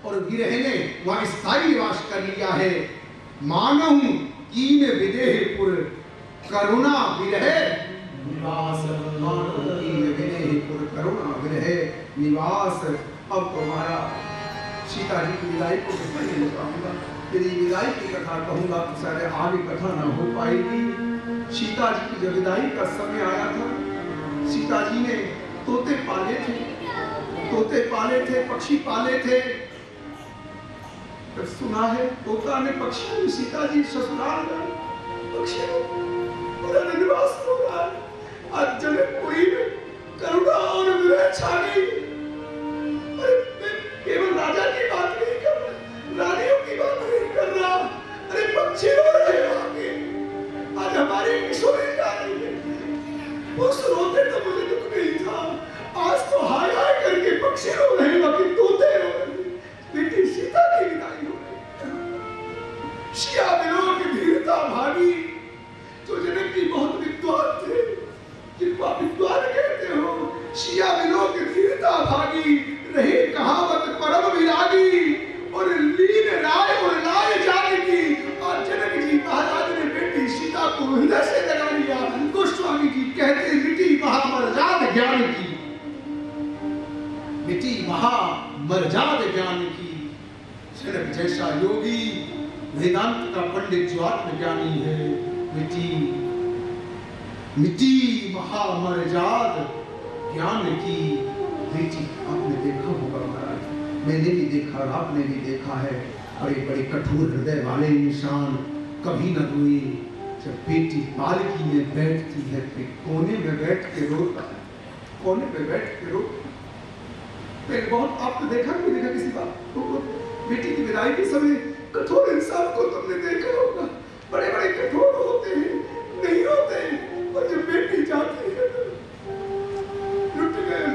और विरह ने वहां स्थायी निवास कर लिया है। मानहु कीन विदेहपुर करुणा विरह निवास, मानहु कीन विदेहपुर करुणा विरह निवास। अब तुम्हारा सीता जी की विदाई को मैं नहीं कहूँगा, यदि विदाई की कथा कहूँगा तो शायद आगे कथा न हो पाएगी। सीता जी की जब विदाई का समय आया था, सीता जी ने तोते पाले थे, पक्षी पाले थे। सुना है तोता ने पक्षी ने सीता जी ससुराल गए, पक्षी उन्होंने निवास हो रहा है। आज जनकपुरी में करुणा और विरह छा गई। अरे केवल राजा की बात नहीं कर रहा, रानियों की बात नहीं कर रहा। अरे पक्षी रो रहे हैं आगे, आज हमारी किशोरी जा रही है। उस रोते तो मुझे दुख नहीं था, आज तो हाय हाय करके पक्षी रो रहे हैं, बाकी तोते रो रहे हैं। बेटी सीता की विदाई हो गई। शिया बिलों की धीरता भागी। जो जनक जी बहुत विद्वान थे, जिनको आप विद्वान कहते हो, शिया बिलों की धीरता भागी। रही कहावत परम विरागी, और लीन राय और लाय जानकी। और जनक जी महाराज ने बेटी सीता को हृदय से लगा लिया। गोस्वामी जी कहते मिटी महामर्याद ज्ञान की, मिटी महामर्याद ज्ञान की। जनक जैसा योगी वेदांत का पंडित जो आत्मज्ञानी है, मिटी महामर्याद ज्ञान की। बेटी आपने देखा होगा महाराज, मैंने भी देखा और आपने भी देखा है, बड़े बड़े कठोर हृदय वाले इंसान कभी न हुए। जब बेटी पालकी में बैठती है तो कोने में बैठ के रोता है, कोने पे बैठ के रो। बहुत आपने देखा नहीं देखा किसी बात तो बेटी की विदाई के समय कठोर इंसान को तुमने देखा होगा, बड़े बड़े कठोर होते हैं, नहीं होते। और जब बेटी जाती है लुट गए।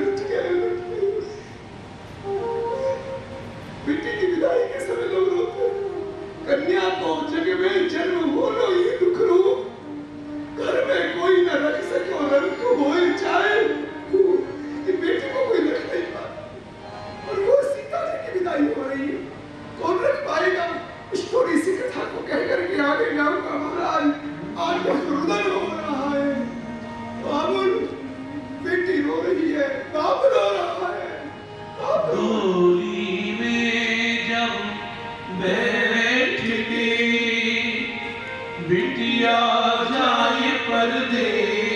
बेटी की विदाई के समय लोग रोते हैं। कन्या को जग में जन्म होलो ये दुख रूप, घर में कोई न रख सको रंग होए चाहे। ये बेटी को कोई रख नहीं पाता, और वो सीता जी की विदाई हो रही है, कौन रख पाएगा? इस थोड़ी सी कथा को कह करके आगे जाऊंगा महाराज। आज रुदन हो रहा है, बाबुल बेटी रो रही है, बाप रो रहा है। डोली में जब बैठती बिटिया जाए परदेश,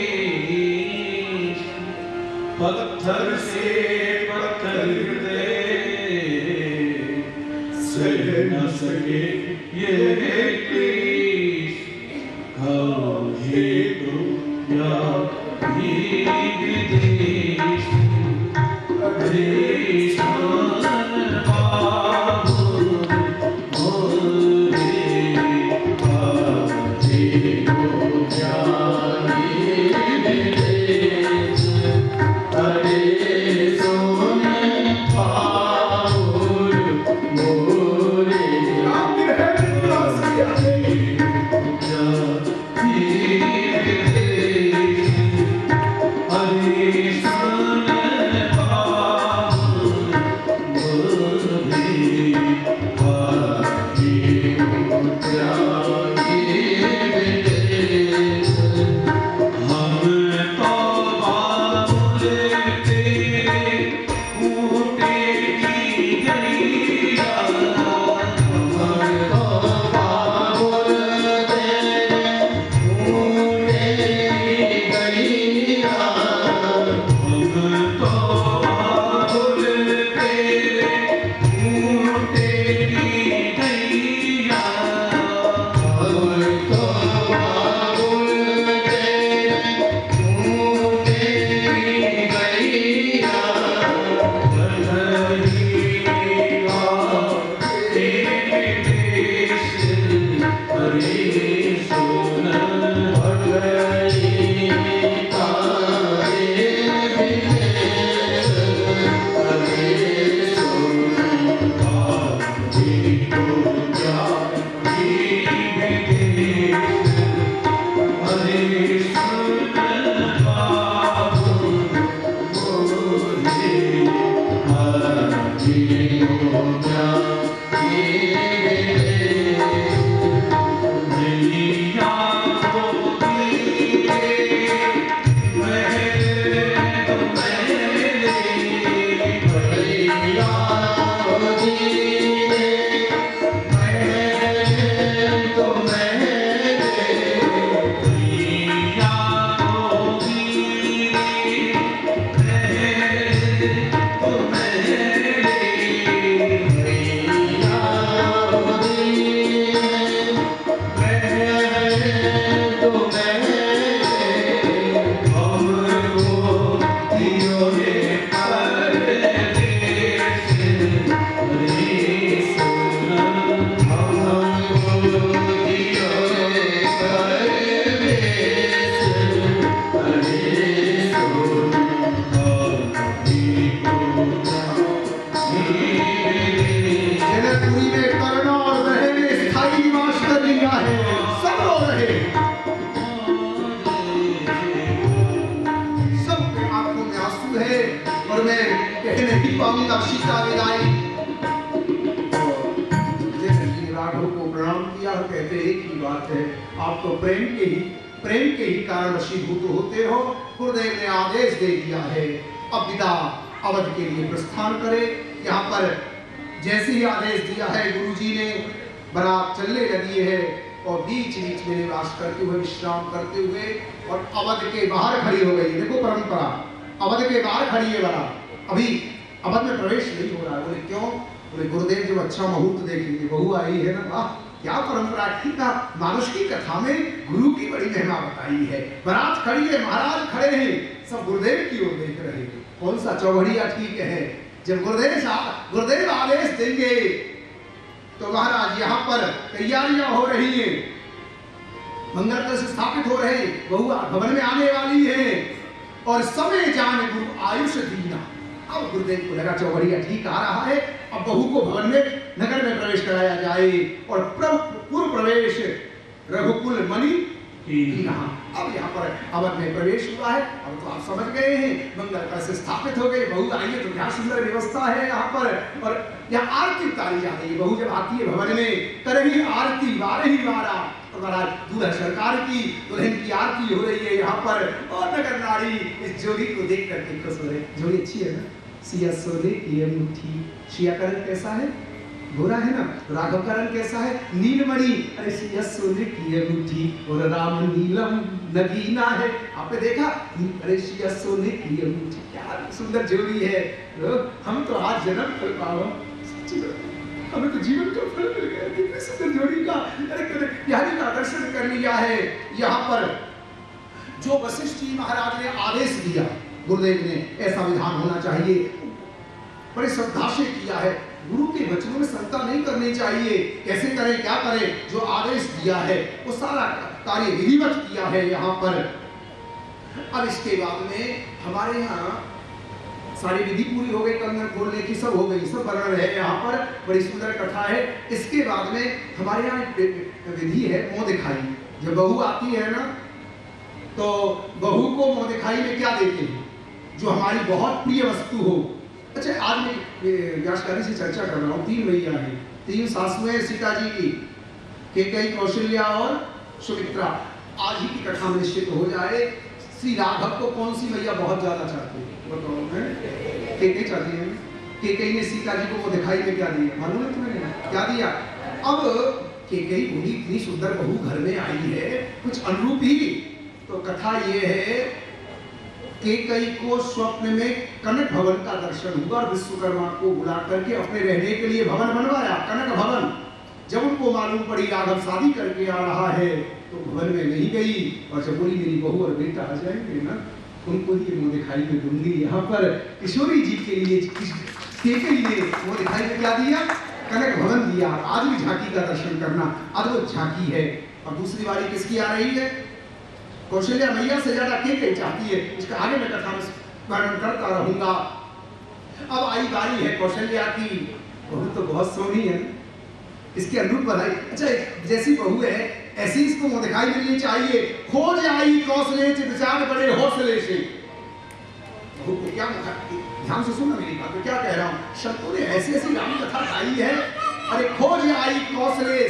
पत्थर से पत्थर दे सह न सके ये क्लेश। हे तो या ही विदेश, मौजूद है और मैं कह नहीं पाऊंगा सीता विदाई। राघव को प्रणाम किया और कहते एक ही बात है, आप तो प्रेम के ही कारण वशीभूत होते हो। गुरुदेव ने आदेश दे दिया है, अब विदा अवध के लिए प्रस्थान करे। यहाँ पर जैसे ही आदेश दिया है गुरुजी ने, बारात चलने लगी है और बीच बीच में निवास करते हुए विश्राम करते हुए और अवध के बाहर खड़ी हो गई। देखो परंपरा, अवध के बाहर खड़ी है बारात, अभी अवध में प्रवेश नहीं हो रहा है। बोले क्यों? बोले गुरुदेव जब अच्छा मुहूर्त देखेंगे, बहू आई है ना, वाह क्या परंपरा है। मानुष की कथा में गुरु की बड़ी महिमा बताई है। बारात खड़ी है, महाराज खड़े हैं, सब गुरुदेव की ओर देख रहे हैं। कौन सा चौघड़िया ठीक है, जब गुरुदेव आदेश देंगे तो महाराज यहाँ पर तैयारियां हो रही हैं, मंगल कलश स्थापित हो रहे हैं, बहू भवन में आने वाली है और समय जान गुरु आयुष दीना। अब गुरुदेव को लगा चौघड़िया ठीक आ रहा है, अब बहू को भवन में नगर में प्रवेश कराया जाए और पूर्व प्रवेश रघुकुल मणि अब यहाँ पर अवध में प्रवेश हुआ है। अब तो आप समझ गए हैं, मंगल कलश स्थापित हो गए, बहू आई है तो क्या सुंदर व्यवस्था है यहाँ पर। और यहाँ आरती उतारी जा रही है, बहू जब आती है भवन में करही आरती बारह ही बारह, और महाराज दूल्हा सरकार की दुल्हन की आरती हो रही है यहाँ पर। और नगर नारी इस जोड़ी को देख करके खुश हो रहे। जोड़ी अच्छी है ना, सिया सोने की अंगूठी, सिया का रंग कैसा है, गोरा है ना, राघव का रंग कैसा है, नीलमणि, अरे सिया सोने की अंगूठी और राम नीलम नगीना है। आपने देखा, अरे सिया सोने की अंगूठी, क्या सुंदर जोड़ी है। हम तो आज जन्म फल पाओ, हमें तो जीवन का फल मिल गया, कितनी सुंदर जोड़ी का। अरे बिहारी का दर्शन कर लिया है। यहाँ पर जो वशिष्ठ जी महाराज ने आदेश दिया, गुरुदेव ने ऐसा विधान होना चाहिए, बड़ी श्रद्धा से किया है। गुरु के वचनों में शंका नहीं करनी चाहिए, कैसे करें क्या करें, जो आदेश दिया है वो सारा कार्य विधिवत किया है यहाँ पर। अब इसके बाद में हमारे यहाँ सारी विधि पूरी हो गई, कंगन खोलने की सब हो गई, सब वर्णन है यहाँ पर, बड़ी सुंदर कथा है। इसके बाद में हमारे यहाँ विधि है मुंह दिखाई। जब बहू आती है ना तो बहू को मुंह दिखाई में क्या देते हैं, जो हमारी बहुत प्रिय वस्तु हो। अच्छा, आज मैं व्यासकारी से चर्चा कर रहा हूँ, 3 मैया हैं, 3 सासुएं सीता जी की, कैकेयी, कौशल्या और सुमित्रा। आज ही की कथा में निश्चित हो जाए, श्री राघव को कौन सी मैया बहुत ज्यादा चाहते हैं बताओ? कैकेयी चाहती है। कैकेयी ने सीता जी को वो दिखाई में क्या दिया मालूम है तुम्हें? क्या दिया? अब कैकेयी बोली इतनी सुंदर बहू घर में आई है, कुछ अनुरूप ही। तो कथा ये है, कैकेयी को स्वप्न में कनक भवन का दर्शन हुआ और विश्वकर्मा को बुला करके अपने रहने के लिए भवन बनवाया, कनक भवन। जब उनको मालूम पड़ी राघव शादी करके आ रहा है तो भवन में नहीं गई, और जब बोली मेरी बहू और बेटा आ जाएंगे ना, उनको ही मुंह दिखाई में दूंगी। यहाँ पर किशोरी जी के लिए कैकेयी ने मुंह दिखाई में क्या दिया? कनक भवन दिया। आज भी झांकी का दर्शन करना अद्भुत झांकी है। और दूसरी बारी किसकी आ रही है? कौशल्या मैया से ज्यादा कैकेयी चाहती है, इसका आगे मैं कथा में वर्णन करता रहूंगा। अब आई बारी है कौशल्या की। बहू तो बहुत सोहनी है, इसके अनुरूप बनाई। अच्छा, जैसी बहू है ऐसी इसको मुंह दिखाई मिलनी चाहिए। खोज आई कौशले विचार बड़े हौसले से। बहू को क्या ध्यान से सुनना मेरी बात, क्या कह रहा हूँ। शंतु ने ऐसी ऐसी राम कथा गाई है। अरे खोज आई कौशले,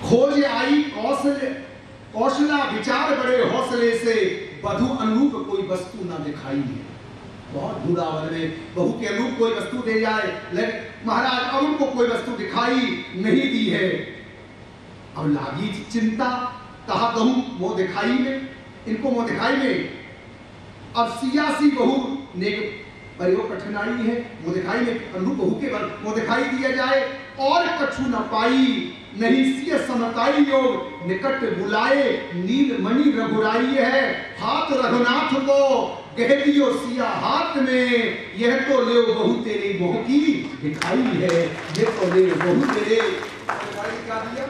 खोज आई कौशला विचार बड़े हौसले से, वधु अनुरूप कोई वस्तु ना दिखाई है। बहुत बुरावन में बहू के अनुरूप कोई वस्तु दे जाए, लेकिन महाराज अब उनको कोई वस्तु दिखाई नहीं दी है। अब लागी चिंता, कहा कहूं मुंह दिखाई में, इनको मुंह दिखाई में। अब सियासी बहू ने प्रयोग कठिनाई है, मुंह दिखाई में अनुरूप बहू के मुंह दिखाई दिया जाए। और कछु न पाई नहीं सिय समताई योग, निकट बुलाए नीलमणि रघुराई है। हाथ रघुनाथ को कह दियो सिया हाथ में, यह तो ले बहू तेरी मोह की दिखाई है, ये तो ले बहू तेरे। क्या दिया?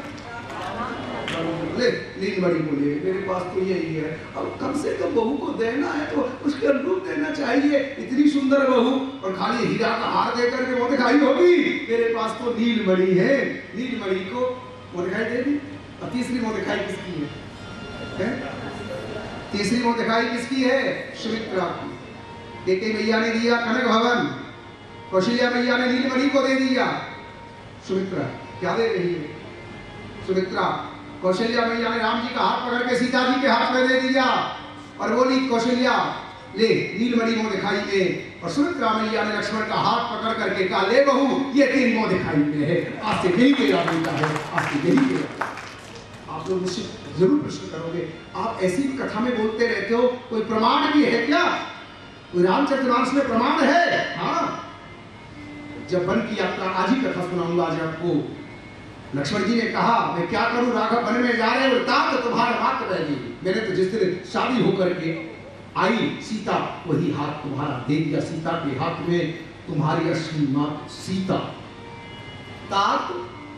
ले नीलमणि को ले, मेरे पास तो यही है। अब कम से कम बहू को देना है तो उसके अनुरूप देना चाहिए। इतनी सुंदर बहू और खाली हीरा का हार देकर के वो दिखाई होगी, मेरे पास तो नीलमणि है। नीलमणि को मुंह दिखाई देगी। और तीसरी मुंह दिखाई किसकी है? तीसरी मुंह दिखाई किसकी है? सुमित्रा की। कैकेयी मैया ने दिया कनक भवन, कौशल्या मैया ने नीलमणि को दे दिया। सुमित्रा क्या दे रही है? सुमित्रा कौशल्या मैया ने राम जी का हाथ पकड़ के सीता जी के हाथ में दे दिया और बोली कौशल्या ले नीलमणि मुंह दिखाई दे। और सुमित्रा मैया ने लक्ष्मण का हाथ पकड़ करके कहा ले बहू ये तेरी मुंह दिखाई में है, आज से यही तेरा बेटा है, आज से यही तेरा। आप लोग मुझसे जरूर प्रश्न करोगे आप ऐसी कथा में बोलते रहते हो, कोई प्रमाण भी है क्या? कोई रामचरितमानस में प्रमाण है? हाँ, जब वन की यात्रा आज ही कथा सुनाऊंगा आज आपको। लक्ष्मण जी ने कहा मैं क्या करूं राघव वन में जा रहे हो, तात तुम्हारा मात्र रहेगी। मैंने तो जिस दिन शादी होकर के आई सीता वही हाथ तुम्हारा दे दिया, सीता के हाथ में तुम्हारी असली मां सीता। तात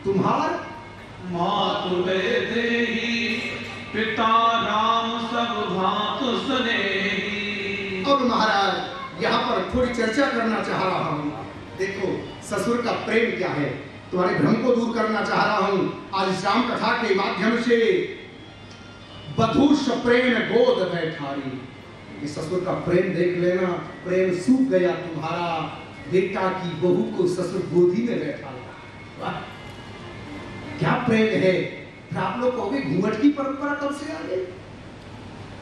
तुम्हार मातु देहि पिता राम सब भांत स्नेही। अब महाराज यहाँ पर थोड़ी चर्चा करना चाह रहा हूँ। देखो ससुर का प्रेम क्या है, तुम्हारे भ्रम को दूर करना चाह रहा हूँ आज इस राम कथा के माध्यम से। बधू प्रेम गोद बैठारी, इस ससुर का प्रेम देख लेना, प्रेम सूख गया तुम्हारा, बेटा की बहू को ससुर गोदी में बैठा लिया। क्या प्रेम है। फिर आप लोग कहोगे घूंघट की परंपरा कब से आ गई?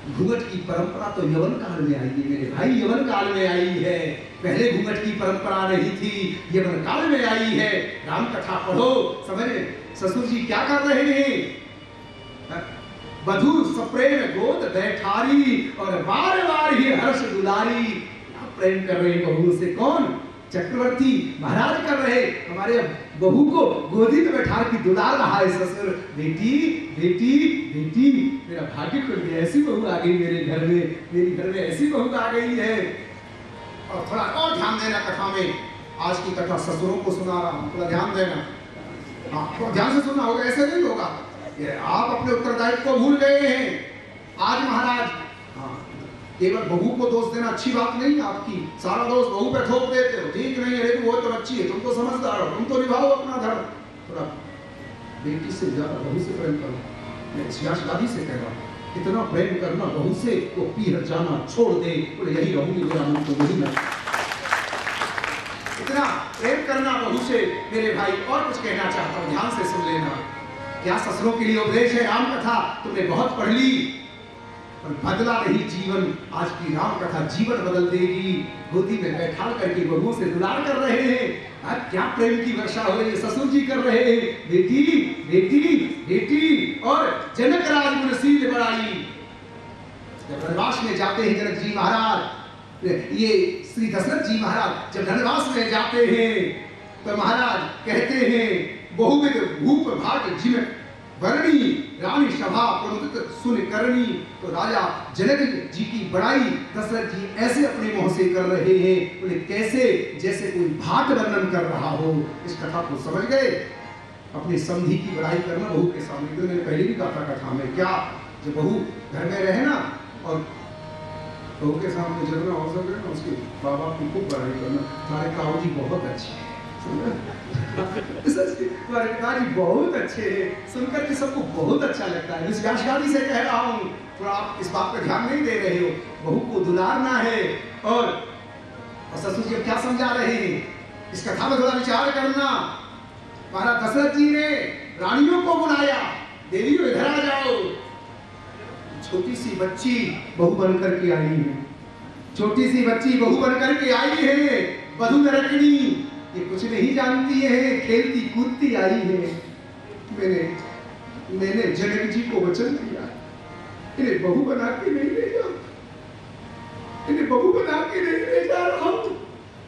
घूंघट की परंपरा तो यवन काल में आई है मेरे भाई, यवन काल में आई है। पहले घूंघट की परंपरा नहीं थी, यवन काल में आई है। राम कथा पढ़ो समझे ससुर जी क्या कर रहे हैं। बधू सप्रेम गोद बैठारी और बार बार ही हर्ष दुलारी। प्रेम कर रहे बहू से कौन? चक्रवर्ती महाराज कर रहे। हमारे बहू को गोदी में बैठा के दुलार रहा है ससुर। बेटी बेटी बेटी मेरा भाग्य खुल गया, ऐसी बहू आ गई मेरे घर में, मेरे घर में ऐसी बहू आ गई है। और थोड़ा और ध्यान देना कथा में, आज की कथा ससुरों को सुना रहा हूँ, थोड़ा ध्यान देना। हाँ थोड़ा ध्यान से सुनना होगा, ऐसे नहीं होगा आप अपने उत्तरदायित्व को भूल गए हैं आज महाराज। हाँ केवल बहू को दोष देना अच्छी बात नहीं आपकी, सारा दोष बहू पे थोप देते हो, ठीक नहीं है वो तो अच्छी है, तुम तो समझदार हो, तुम तो निभाओ अपना धर्म। थोड़ा बेटी से ज्यादा बहू से प्रेम करो। मैं दादी से कह रहा हूँ इतना प्रेम करना बहू से वो पीहर जाना छोड़ दे, बोले यही रहूंगी मेरा मन तो वही मैं। इतना प्रेम करना बहू से मेरे भाई। और कुछ कहना चाहता हूँ, ध्यान से सुन लेना। क्या ससुरों के लिए उपदेश है राम कथा, तुमने बहुत पढ़ ली पर बदला नहीं जीवन। आज की राम कथा जीवन बदल देगी। गोदी में बैठा करके बहू से दुलार कर रहे हैं। आज क्या प्रेम की वर्षा हो रही है, ससुर जी कर रहे हैं बेटी बेटी बेटी। और जनक राज मुनशील बड़ाई, जब वनवास में जाते हैं जनक जी महाराज, ये श्री दशरथ जी महाराज जब वनवास में जाते हैं तो महाराज कहते हैं बहुविध भूप भाट जिम वर्णी रानी सभा प्रमुदित सुन करनी। तो राजा जनक जी की बड़ाई दशरथ जी ऐसे अपने मुंह से कर रहे हैं, बोले कैसे जैसे कोई भाट वर्णन कर रहा हो। इस कथा को समझ गए? अपनी समधी की बड़ाई करना बहू के सामने, तो मैंने पहले भी कहा था कथा में, क्या जब बहू घर में रहे ना और बहू के सामने जगना हो सके ना, उसके बाबा की खूब बड़ाई करना, हमारे ताऊ जी बहुत अच्छे हैं, पिताजी बहुत अच्छे हैं, सुनकर के सबको बहुत अच्छा लगता है। इस व्यासगादी से कह रहा हूँ, थोड़ा आप इस बात पर ध्यान नहीं दे रहे हो। बहू को दुलारना है और ससुर जी क्या समझा रहे हैं, इस कथा में थोड़ा विचार करना। महाराज दशरथ जी ने रानियों को बुलाया, देवियों इधर आ जाओ। छोटी सी बच्ची बहू बनकर के आई है, छोटी सी बच्ची बहू बनकर के आई है। बधू नरकनी ये कुछ नहीं जानती है, खेलती कूदती आई है। मैंने जनक जी को वचन दिया इन्हें बहू बना के नहीं ले जाऊं, इन्हें बहू बना के नहीं ले जा रहा हूं।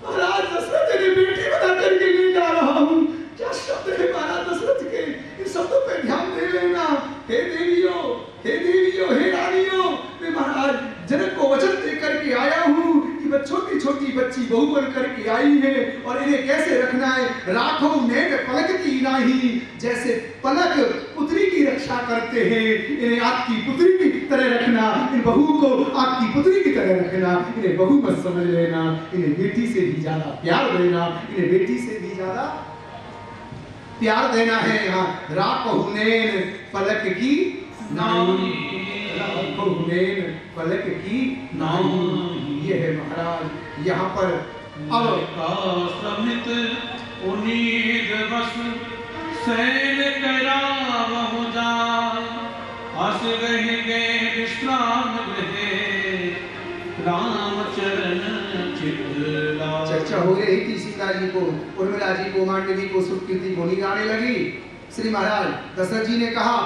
महाराज दशरथ इन्हें बेटी बना करके ले जा रहा हूं। क्या शब्द है महाराज दशरथ के, इन शब्दों पे ध्यान दे लेना। हे देवियों, हे देवियों, हे रानियों, मैं महाराज जनक को वचन दे करके आया हूं कि वह छोटी छोटी बच्ची बहू बन करके आई है और इन्हें कैसे रखना है। राखो नेक पलक की नाही, जैसे पलक पुत्री की रक्षा करते हैं, इन्हें आपकी पुत्री की तरह रखना। इन बहू को आपकी पुत्री की तरह रखना। इन्हें बहू मत समझ लेना, इन्हें बेटी से भी ज्यादा प्यार देना, इन्हें बेटी से भी ज्यादा प्यार देना है यहाँ। राकहुनैन पलक की नाई, राकहुनैन पलक की नाई। ये है महाराज यहाँ पर। अब का समित उनीद बस सैन कराव हो जाए, हस रह गए विश्राम गृहे, रामचरण चितला। चर्चा हो रही थी सीता जी को, उर्मिला जी को, मांडवी को, सुकृति को नींद आने लगी। श्री महाराज दशरथ जी ने कहा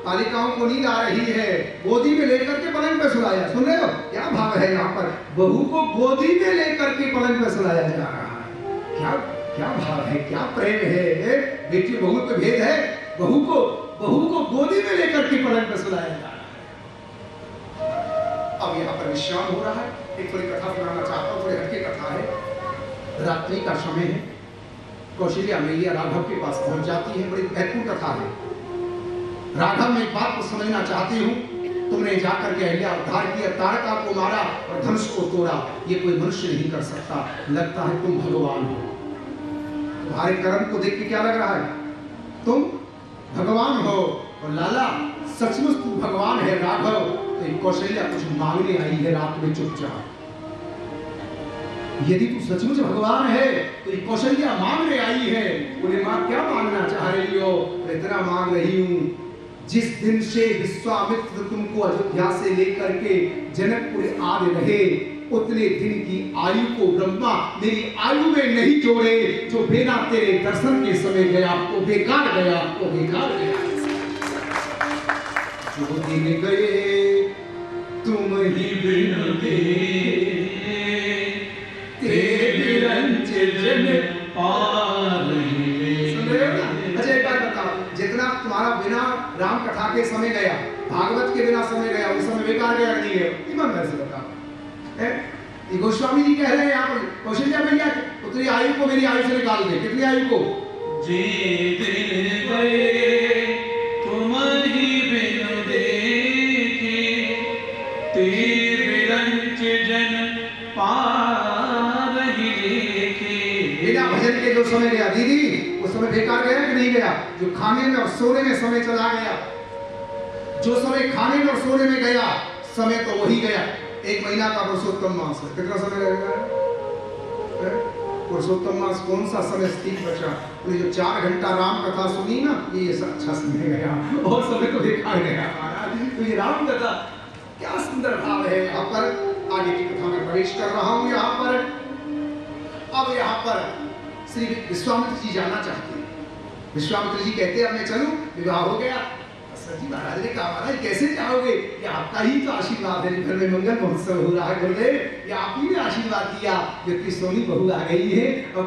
बालिकाओं को नींद आ रही है, गोदी में लेकर के पलंग पे सुलाया। सुन रहे हो क्या भाव है यहाँ पर? बहू को गोदी में लेकर के पलंग पे सुलाया जा रहा है। क्या क्या भाव है, क्या प्रेम है। बेटी बहू पे भेद है। बहू को गोदी में लेकर के पलंग पे सुलाया जा रहा है। अब यहाँ पर विश्राम हो रहा है। एक थोड़ी कथा सुनाना चाहता हूँ, थोड़ी हटके कथा है। रात्रि का समय है। कौशल्या मैया राघव के पास पहुंच जाती है। बड़ी महत्वपूर्ण कथा है। राघव, मैं एक बात को समझना चाहती हूँ। तुमने जाकर के अहिल्या उद्धार किया, तारका को मारा और धनुष को तोड़ा। ये कोई मनुष्य नहीं कर सकता। लगता है तुम भगवान हो। तुम्हारे कर्म को देख के क्या लग रहा है? तुम भगवान हो। और लाला सचमुच तू भगवान है राघव, तो एक कौशल्या कुछ मांगने आई है रात में चुपचाप। यदि तू सचमुच भगवान है तो एक कौशल्या मांगने आई है। बोले मां क्या मांगना चाह रही हो? इतना मांग रही हूं, जिस दिन से विश्वामित्र तुमको अयोध्या से लेकर के जनकपुर आ रहे, उतने दिन की आयु को ब्रह्मा मेरी आयु में नहीं जोड़े। जो बिना तेरे दर्शन के समय गया वो बेकार गया, वो बेकार गया। जो दिन गए तुम ही बिन गए, तेरे बिरंच जन पार नहीं। सुन रहे हो ना? अच्छा एक बात बताओ, जितना तुम्हारा बिना राम कथा के समय गया, भागवत के बिना समय गया, उस समय बेकार गया नहीं गया? ईमानदारी से बताओ। ये गोस्वामी जी कह रहे हैं यहाँ पर कौशल्या मैया उतनी आयु को मेरी आयु से निकाल दे। कितनी आयु को? जे दिन गए तुम ही बिन देखे, तेरे बिरंच जन पार ही देखे। बिना भजन के जो समय गया दीदी, वो समय बेकार गया कि नहीं गया? जो खाने में और सोने में समय चला गया, जो समय खाने में और सोने में गया, समय तो वही गया। एक महीना का पुरुषोत्तम मास है, कितना समय लगेगा? पुरुषोत्तम मास कौन सा समय स्थित बचा? तो जो 4 घंटा राम कथा सुनी ना, ये अच्छा समय गया, और समय तो बेकार गया महाराज। तो ये राम कथा क्या सुंदर भाव है। यहाँ पर आगे की कथा में प्रवेश कर रहा हूँ। यहाँ पर अब यहाँ पर श्री विश्वामित्र जी जाना चाहते हैं। विश्वामित्र जी कहते हैं अब मैं चलूं, विवाह हो गया। जी महाराज ने कहा महाराज कैसे जाओगे? ये आपका ही तो आशीर्वाद है। घर में मंगल महोत्सव हो रहा है गुरुदेव, ये आप ही ने आशीर्वाद दिया। जो कि सोनी बहू आ गई है। और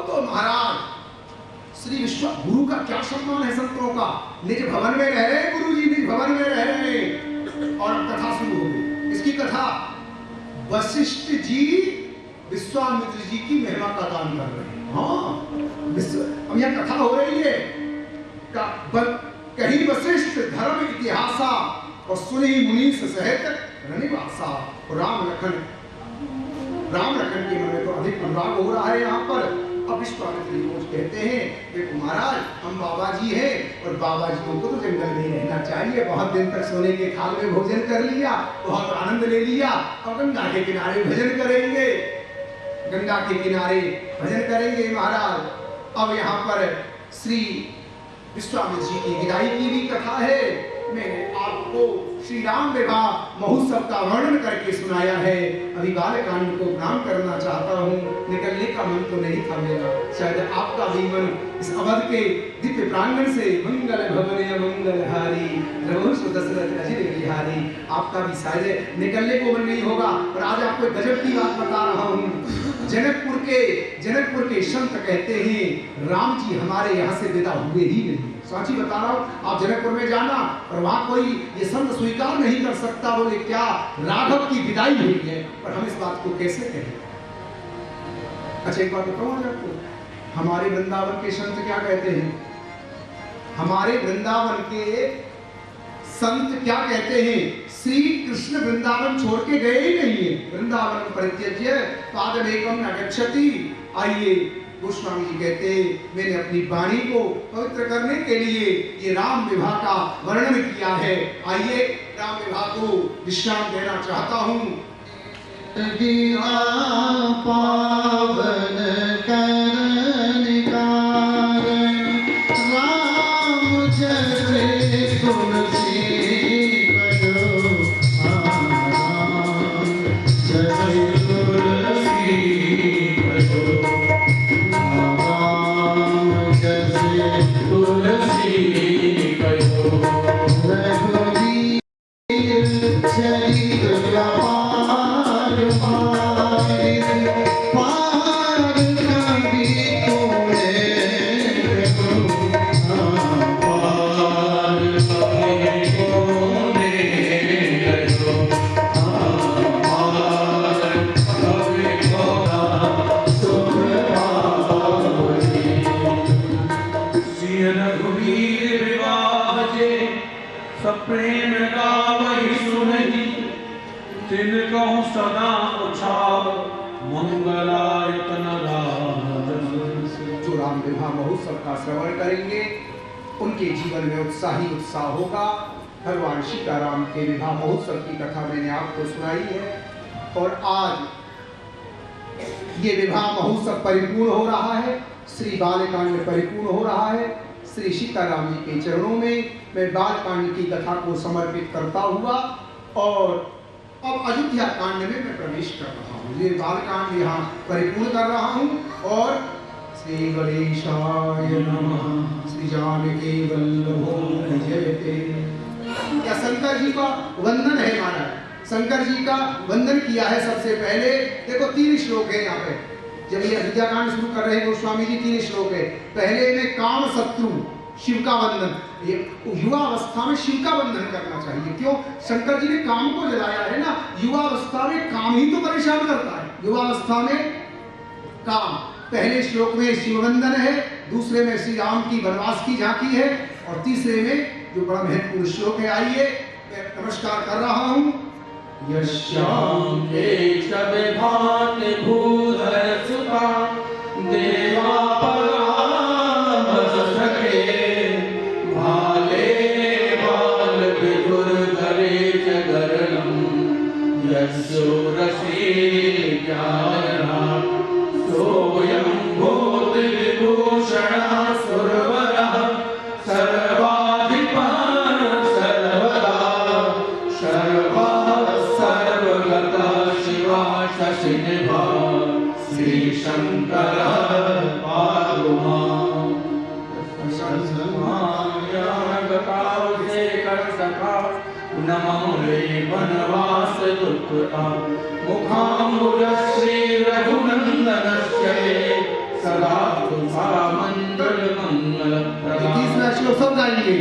तो महाराज श्री विश्व गुरु का क्या सम्मान है संतों का। निज भवन में रह रहे गुरु जी, निज भवन में रह रहे। और कथा शुरू हो गई। इसकी कथा वशिष्ठ जी विश्वामित्र जी की महिमा का गान कर रहे हैं। हाँ, अब यह कथा हो रही है। कहीं वशिष्ठ धर्म इतिहासा और सुनी मुनीस सहित रनिवासा। राम लखन के मन में तो अधिक अनुराग हो रहा है यहाँ पर। अब विश्वामित्र जी रोज कहते हैं देखो महाराज हम बाबा जी हैं, और बाबा जी को तो जंगल में रहना चाहिए। बहुत दिन तक सोने के खाल में भोजन कर लिया, बहुत आनंद ले लिया, और गंगा के किनारे भजन करेंगे, गंगा के किनारे भजन करेंगे महाराज। अब यहाँ पर श्री विश्वामित्र जी की विदाई की भी कथा है। मैंने आपको श्री राम विवाह महोत्सव का वर्णन करके सुनाया है। अभी बालकांड को प्रणाम करना चाहता हूँ। निकलने का मन तो नहीं था मेरा, शायद आपका भी मन इस अवध के दिव्य प्रांगण से मंगल भवन मंगलहारी प्रभु दशरथ अजित बिहारी, आपका भी शायद निकलने को मन नहीं होगा। और आज आपको गजब की बात बता रहा हूँ। जनकपुर के संत कहते हैं राम जी हमारे यहाँ से विदा हुए ही नहीं। साची बता रहा हूँ, आप जनकपुर में जाना और वहाँ कोई ये संत स्वीकार नहीं कर सकता। बोले क्या राघव की विदाई हुई है, पर हम इस बात को कैसे कहें? अच्छा एक बात बताऊँ आपको, हमारे वृंदावन के संत क्या कहते हैं? हमारे वृंदावन के संत क्या कहते हैं? श्री कृष्ण वृंदावन छोड़ के गए ही नहीं है। वृंदावन परित्यज्य पादमेकं न गच्छति। आइए गोस्वामी जी कहते मैंने अपनी वाणी को पवित्र करने के लिए ये राम विवाह का वर्णन किया है। आइए राम विवाह को विश्राम देना चाहता हूँ। पावन करन कारण राम जैसे तुलसी बनो राम जैसे तुलसी बनो राम जैसे तुलसी बनो रघुवीर चरित प्रेम का वही सुनहि तिन कहूँ सदा उछाव मंगलायतन राम। जो राम विवाह महोत्सव का श्रवण करेंगे उनके जीवन में उत्साह होगा। भगवान सीताराम के विवाह महोत्सव की कथा मैंने आपको सुनाई है और आज ये विवाह महोत्सव परिपूर्ण हो रहा है, श्री बालकांड में परिपूर्ण हो रहा है। श्री सीताराम जी के चरणों में मैं बालकांड की कथा को समर्पित करता हुआ और अब अयोध्या कांड में मैं प्रवेश कर रहा हूँ। ये बालकांड यहाँ परिपूर्ण कर रहा हूँ और श्री गणेशाय नमः श्री जानकी वल्लभो जयते। क्या शंकर जी का वंदन है महाराज? शंकर जी का वंदन किया है सबसे पहले। देखो 3 श्लोक है यहाँ पे, जब ये अयोध्या कांड शुरू कर रहे हैं गोस्वामी जी 3 श्लोक है। पहले में काम शत्रु शिव का वंदन, ये युवा अवस्था में शिव का वंदन करना चाहिए। क्यों? शंकर जी ने काम को जलाया है ना, युवा अवस्था में काम ही तो परेशान करता है। युवा अवस्था में काम, पहले श्लोक में शिव वंदन है, दूसरे में श्री राम की वनवास की झांकी है और तीसरे में जो बड़ा महत्वपूर्ण श्लोक है, आइए मैं नमस्कार कर रहा हूँ। यश्याम विभात भूधर सुता देवा पराम सखे भाले बाल विदुर धरे जगरलम यस्यो रसी ज्ञानना सोयं भूत विभूषण सुरवरः सर्वाधिपः सर्वदा सर्वा सर्वगता शिवा शशिनिभा श्री शंकर पादु मां। संसमायागतावसे कर सखा नमो रे वनवास दुःखता मुखाम्बुज श्री रघुनंदनस्य सदा तुसा मंगल मंगल प्रदा। तीसरा श्लोक सब गाएंगे।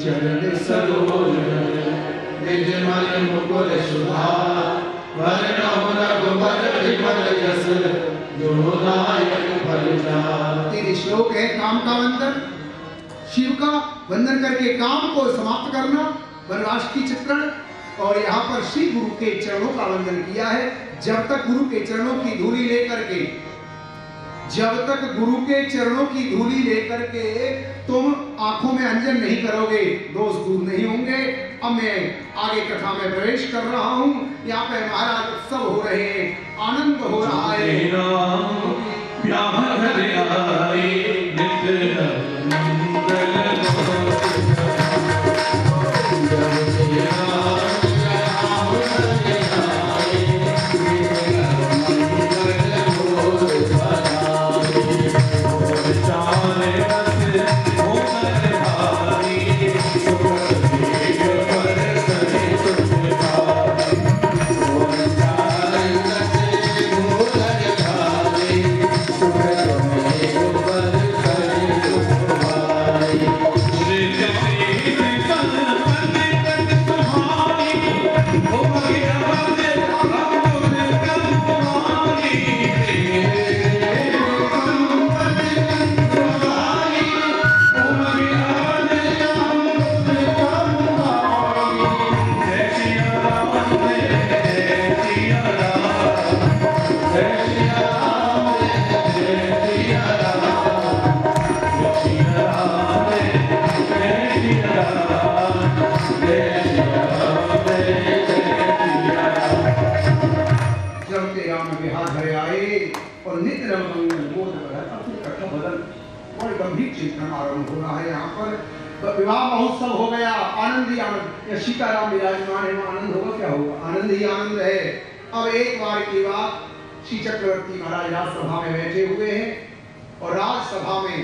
चरण सरोज निज मन मुकुर सुधा वरणो रघुबर विमल यस जोदायक फलजा। 3 श्लोक है काम का वंदन, शिव का वंदन करके काम को समाप्त करना, वनवास की चित्रण, और यहाँ पर श्री गुरु के चरणों का वंदन किया है। जब तक गुरु के चरणों की धूली लेकर के, जब तक गुरु के चरणों की धूली लेकर के तुम आंखों में अंजन नहीं करोगे, दोष दूर नहीं होंगे। अब मैं आगे कथा में प्रवेश कर रहा हूँ। यहाँ पे महाराज उत्सव हो रहे हैं, आनंद हो रहा है। Thank you. गंभीर चिंतन आरंभ हो रहा है। यहाँ पर विवाह महोत्सव हो गया, आनंद ही आनंद, या सीताराम विराजमान है, आनंद होगा क्या होगा, आनंद ही आनंद है। अब एक बार की बात, श्री चक्रवर्ती महाराज राजसभा में बैठे हुए हैं और राजसभा में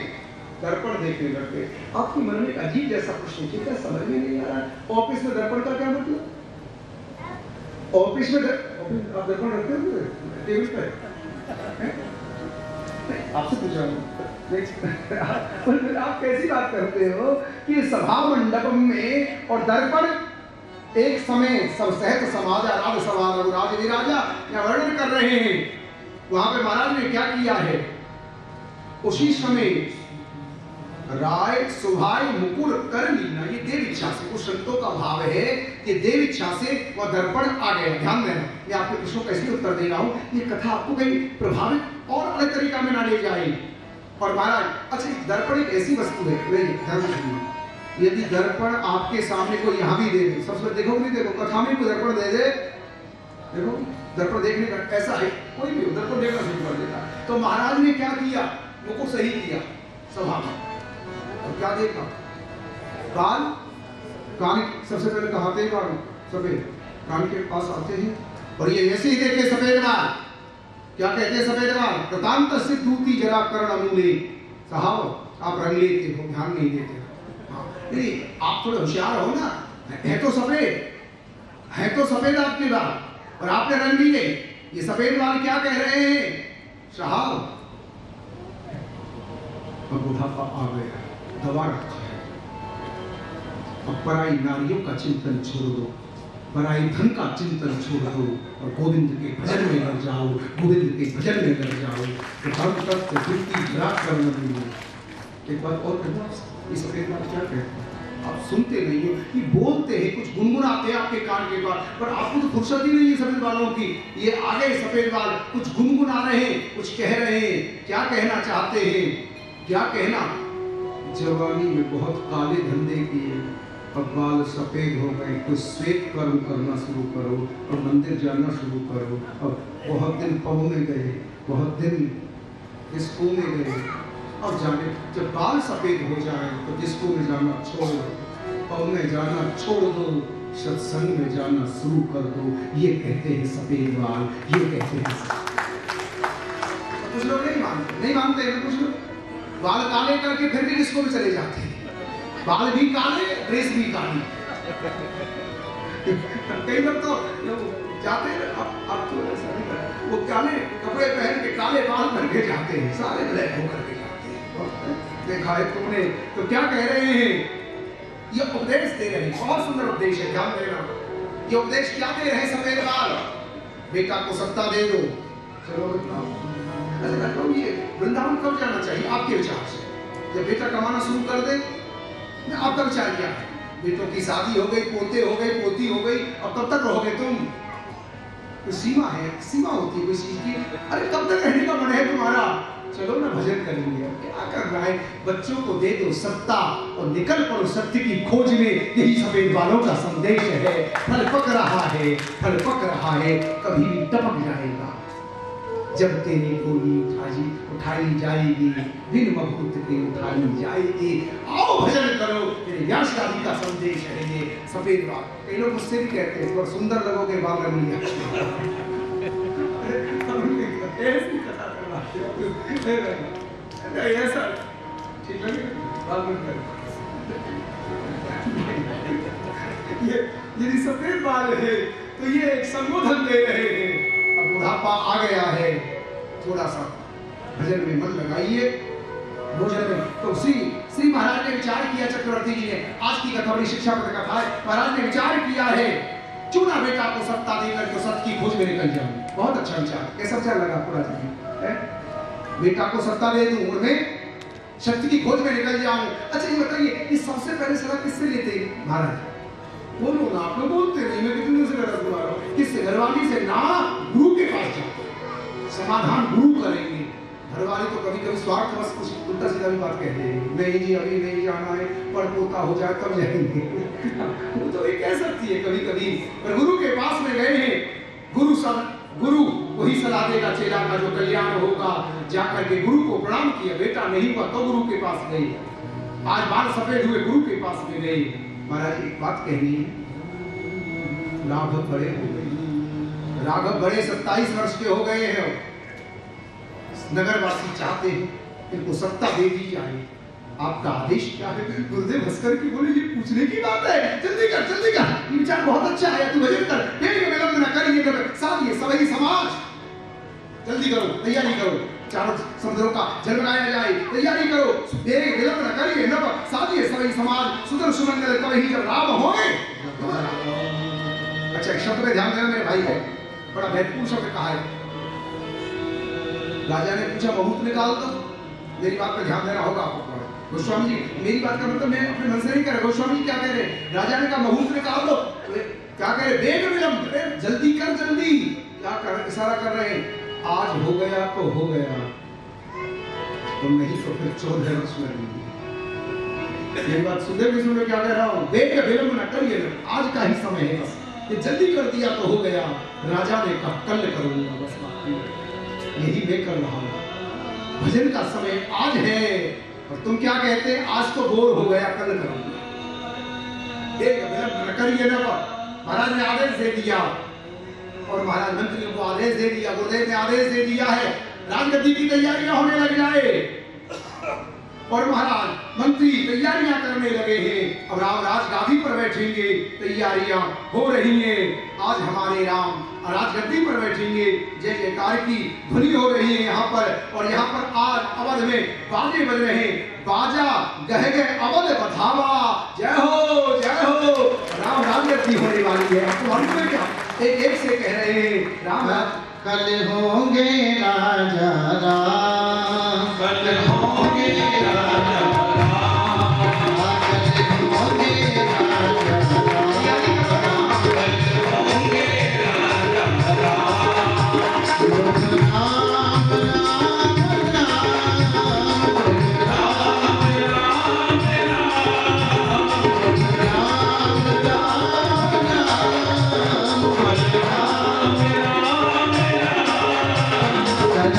दर्पण देखने लगते। आपके मन में अजीब जैसा प्रश्न चिंता समझ में नहीं आ रहा। ऑफिस में दर्पण का क्या मतलब? ऑफिस में आप दर्पण रखते हो टेबल पे? आपसे पूछ रहा हूँ। आप कैसी बात करते हो कि सभा मंडप में और दर्पण एक समय सब सहत समाज राज सभा रघुराज विराजा या वर्णन कर रहे हैं। वहां पे महाराज ने क्या किया है? उसी समय राय सुभाय मुकुर कर लीना, ये देव इच्छा से, कुछ संतों का भाव है कि देव इच्छा से वह दर्पण आ गया। ध्यान देना, मैं आपके प्रश्नों का इसलिए उत्तर दे रहा हूं, ये कथा आपको कहीं प्रभावित और अलग तरीका में ना ले जाए। और महाराज, अच्छा दर्पण एक ऐसी वस्तु है, ध्यान रखिए, यदि दर्पण आपके सामने कोई यहाँ भी दे दे, सबसे देखो नहीं देखो, कथा में कोई दर्पण दे दे, देखो दर्पण देखने का ऐसा है, कोई भी दर्पण देखना शुरू कर देता। तो महाराज ने क्या किया, मुकुट सही किया सभा में, और क्या देखा, कान कान सबसे पहले कहाते हैं कान सफेद, कान के पास आते हैं और ये ऐसे ही देखे सफेद बाल, क्या कहते हैं सफेद बाल, प्रतांत से दूती जरा कर्ण मूले, साहब आप रंग लेते हो, ध्यान नहीं देते। नहीं, आप थोड़े होशियार हो ना, है तो सफेद आपके बाल और आपने रंग लिए, ये सफेद बाल क्या कह रहे हैं साहब, अब बुढ़ापा आ गया, दवा रखा है, अब पराई नारियों का चिंतन छोड़ दो, पराई धन का चिंतन छोड़ दो और गोविंद के भजन में लग जाओ, गोविंद के भजन में लग जाओ, तो धर्म तत्व वृत्ति विराट करने मिलो। एक बात और कहूँ, ये सफेद बाल क्या कहते हैं, आप सुनते नहीं हो, कि बोलते हैं, कुछ गुनगुनाते हैं आपके कान के पास, पर आपको तो फुर्सत ही नहीं है सफेद बालों की। ये आगे सफेद बाल कुछ गुनगुना रहे हैं, कुछ कह रहे हैं, क्या कहना चाहते हैं, क्या कहना, जवानी में बहुत काले धंधे किए, अब बाल सफेद हो गए, कुछ श्वेत कर्म करना शुरू करो और मंदिर जाना शुरू करो। अब बहुत दिन पौ में गए, बहुत दिन डिस्को में गए, अब जाने जब बाल सफेद हो जाए तो डिस्को में जाना छोड़ दो, पौ में जाना छोड़ दो, सत्संग में जाना शुरू कर दो। ये कहते हैं सफेद बाल, ये कहते हैं। कुछ लोग नहीं मानते हैं, कुछ लोग बाल काले करके फिर भी डिस्को में चले जाते हैं, बाल भी काले, ड्रेस भी काली। कई लोग तो जाते हैं, अब तो ऐसा नहीं करते, वो काले कपड़े पहन के काले बाल बन के जाते हैं, सारे ब्लैक होकर के जाते हैं। देखा है तुमने, तो क्या कह रहे हैं, ये उपदेश दे रहे हैं, बहुत सुंदर उपदेश है, ध्यान देना। ये उपदेश क्या दे रहे हैं, सफेद बाल, बेटा को सत्ता दे दो, चलो ऐसा करता हूँ। ये वृंदावन कब जाना चाहिए आपके विचार से, जब बेटा कमाना शुरू कर दे, आपका विचार क्या है, बेटों की शादी हो गई, पोते हो गए, पोती हो गई, अब कब तक रहोगे तुम, तो सीमा है, सीमा होती है कोई चीज की, अरे कब तक रहने का मन है तुम्हारा, चलो ना भजन करेंगे। क्या कर रहा है, बच्चों को दे दो सत्ता और निकल पड़ो सत्य की खोज में, यही सफेद बालों का संदेश है। फल पक रहा है, फल पक रहा है, कभी भी टपक जाएगा, जब तेरी गोली उठाई जाएगी, बिन मभूत के उठाई जाएगी, आओ भजन करो, मेरे व्यास आदि का संदेश है ये सफेद बाल। कई लोग मुझसे भी कहते हैं, और सुंदर लगोगे बाल रंगलिया, ऐसा ठीक लगे बाल रंग, यदि सफेद बाल है तो ये एक संबोधन दे रहे हैं। अब बुढ़ापा आ गया है, थोड़ा सा भजन में मन लगाइए, भोजन में। तो श्री महाराज ने विचार किया, चक्रवर्ती जी ने, आज की कथा बड़ी शिक्षा पर कथा है, महाराज ने विचार किया है, क्यों ना बेटा को सत्ता देकर के सत्य की खोज में निकल जाऊं। बहुत अच्छा विचार, कैसा विचार लगा पूरा जी, बेटा को सत्ता दे दूं, उनमें शक्ति की खोज में निकल जाऊं। अच्छा ये बताइए, इस सबसे पहले सलाह किससे लेते हैं महाराज, बोलो ना, आप लोग बोलते नहीं, मैं कितने दिन से कर रहा हूं, किससे, घरवाली से ना, गुरु के पास जाओ, समाधान गुरु करेंगे। घरवाली तो कभी कभी स्वार्थ बस कुछ उल्टा सीधा भी बात कहते हैं, नहीं जी अभी नहीं जाना है, पर पोता हो जाए तब जाएंगे। वो तो ये कह सकती है कभी कभी, पर गुरु के पास में गए हैं, गुरु वही सलाह देगा चेला का जो कल्याण होगा। जाकर के गुरु को प्रणाम किया, बेटा नहीं हुआ तो गुरु के पास गई, आज बाल सफेद हुए गुरु के पास में गई। महाराज एक बात कहनी है, राघव बड़े हो गए, राघव बड़े 27 वर्ष के हो गए हैं। नगरवासी चाहते हैं इनको सत्ता दे दी जाए, आपका आदेश क्या है? गुरुदेव हंस करके बोले ये पूछने की बात है, जल्दी कर जल्दी कर, ये विचार बहुत अच्छा है, तू भजन कर, देर विलंब न करिए साथ ये सभी समाज, जल्दी करो तैयारी करो, चारों समुद्रों का जल बनाया जाए, तैयारी करो, देर विलंब न करिए नव साथ ये सभी समाज सुदर्शन मंगल कभी जब राम होंगे। अच्छा एक शब्द पे ध्यान देना मेरे भाई है, बड़ा महत्वपूर्ण शब्द कहा है। राजा ने पूछा मुहूर्त निकाल दो, मेरी बात पर ध्यान देना होगा आपको। गोस्वामी जी मेरी बात का मतलब मैं अपने मन से नहीं कह रहा, गोस्वामी जी क्या कह रहे हैं? राजा ने कहा मुहूर्त निकाल दो, क्या कह रहे? बेग विलंब, जल्दी कर जल्दी, क्या कर इशारा कर रहे हैं? आज हो गया तो हो गया, तुम नहीं तो फिर 14 वर्ष लगेंगे। ये बात सुनते भी सुन क्या कह रहा हूँ, बेग विलंब न करिए, आज का ही समय है, बस ये जल्दी कर दिया तो हो गया। राजा ने कहा कल करूंगा, बस यही मैं कर रहा हूँ, भजन का समय आज है। और तुम क्या कहते हैं? आज तो बोर हो गया, कल करूंगा। एक विलंब न करिए ना, महाराज ने आदेश दे दिया और महाराज मंत्रियों को आदेश दे दिया, गुरुदेव ने आदेश दे दिया है राजगद्दी की तैयारियां होने लग जाए। और महाराज मंत्री तैयारियां करने लगे हैं, अब राम राज गादी पर बैठेंगे, तैयारियां हो रही हैं। आज हमारे राम राजगद्दी पर बैठेंगे, जय जयकार की ध्वनि हो रही है यहाँ पर। और यहाँ पर आज अवध में बाजे बज रहे हैं, बाजा गह गए अवध बधावा, जय हो जय हो, राम राजगद्दी होने वाली है। आपको मालूम है क्या? एक से कह रहे हैं राम कल होंगे राजा राम, कल होंगे राजा राम, कल होंगे राजा राम, कल होंगे राजा राम, राम राम कल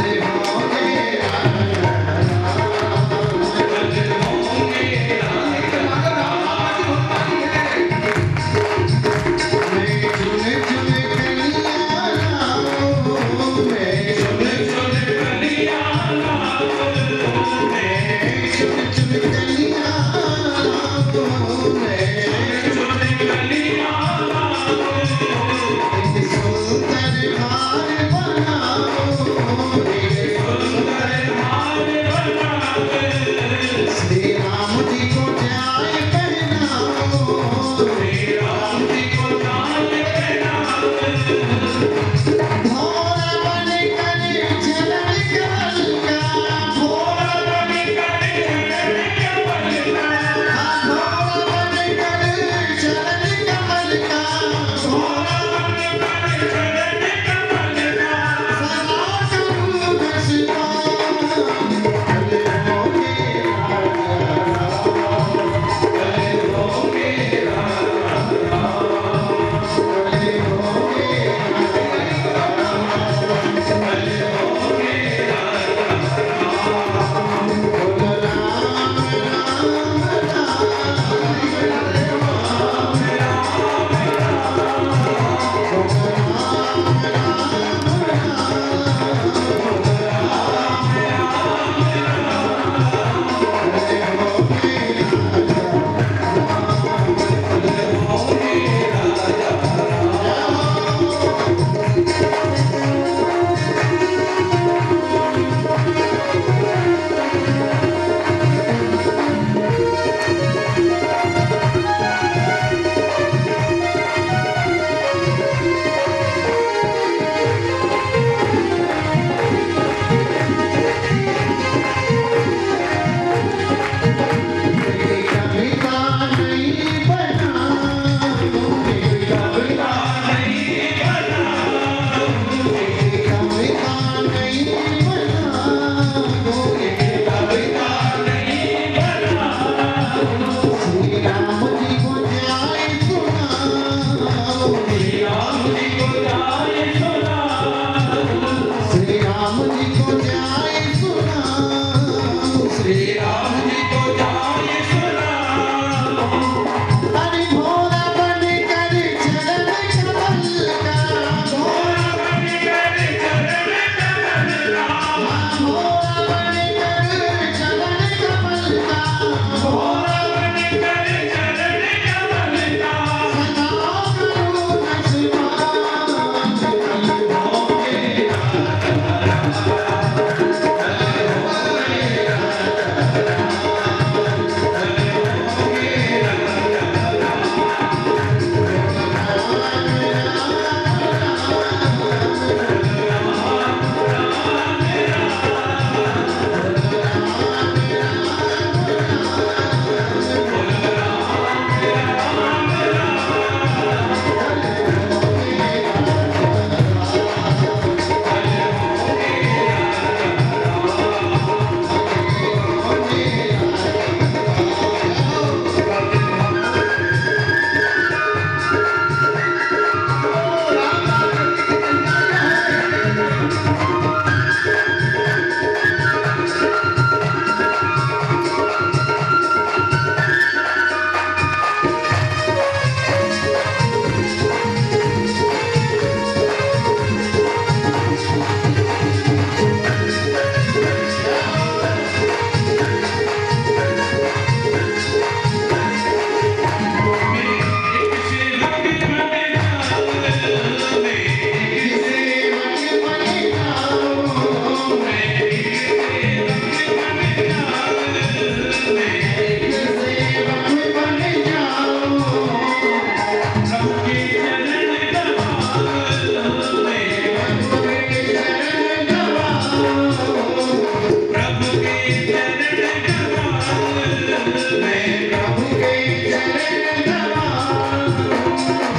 में प्रभु के चरण नवाऊं।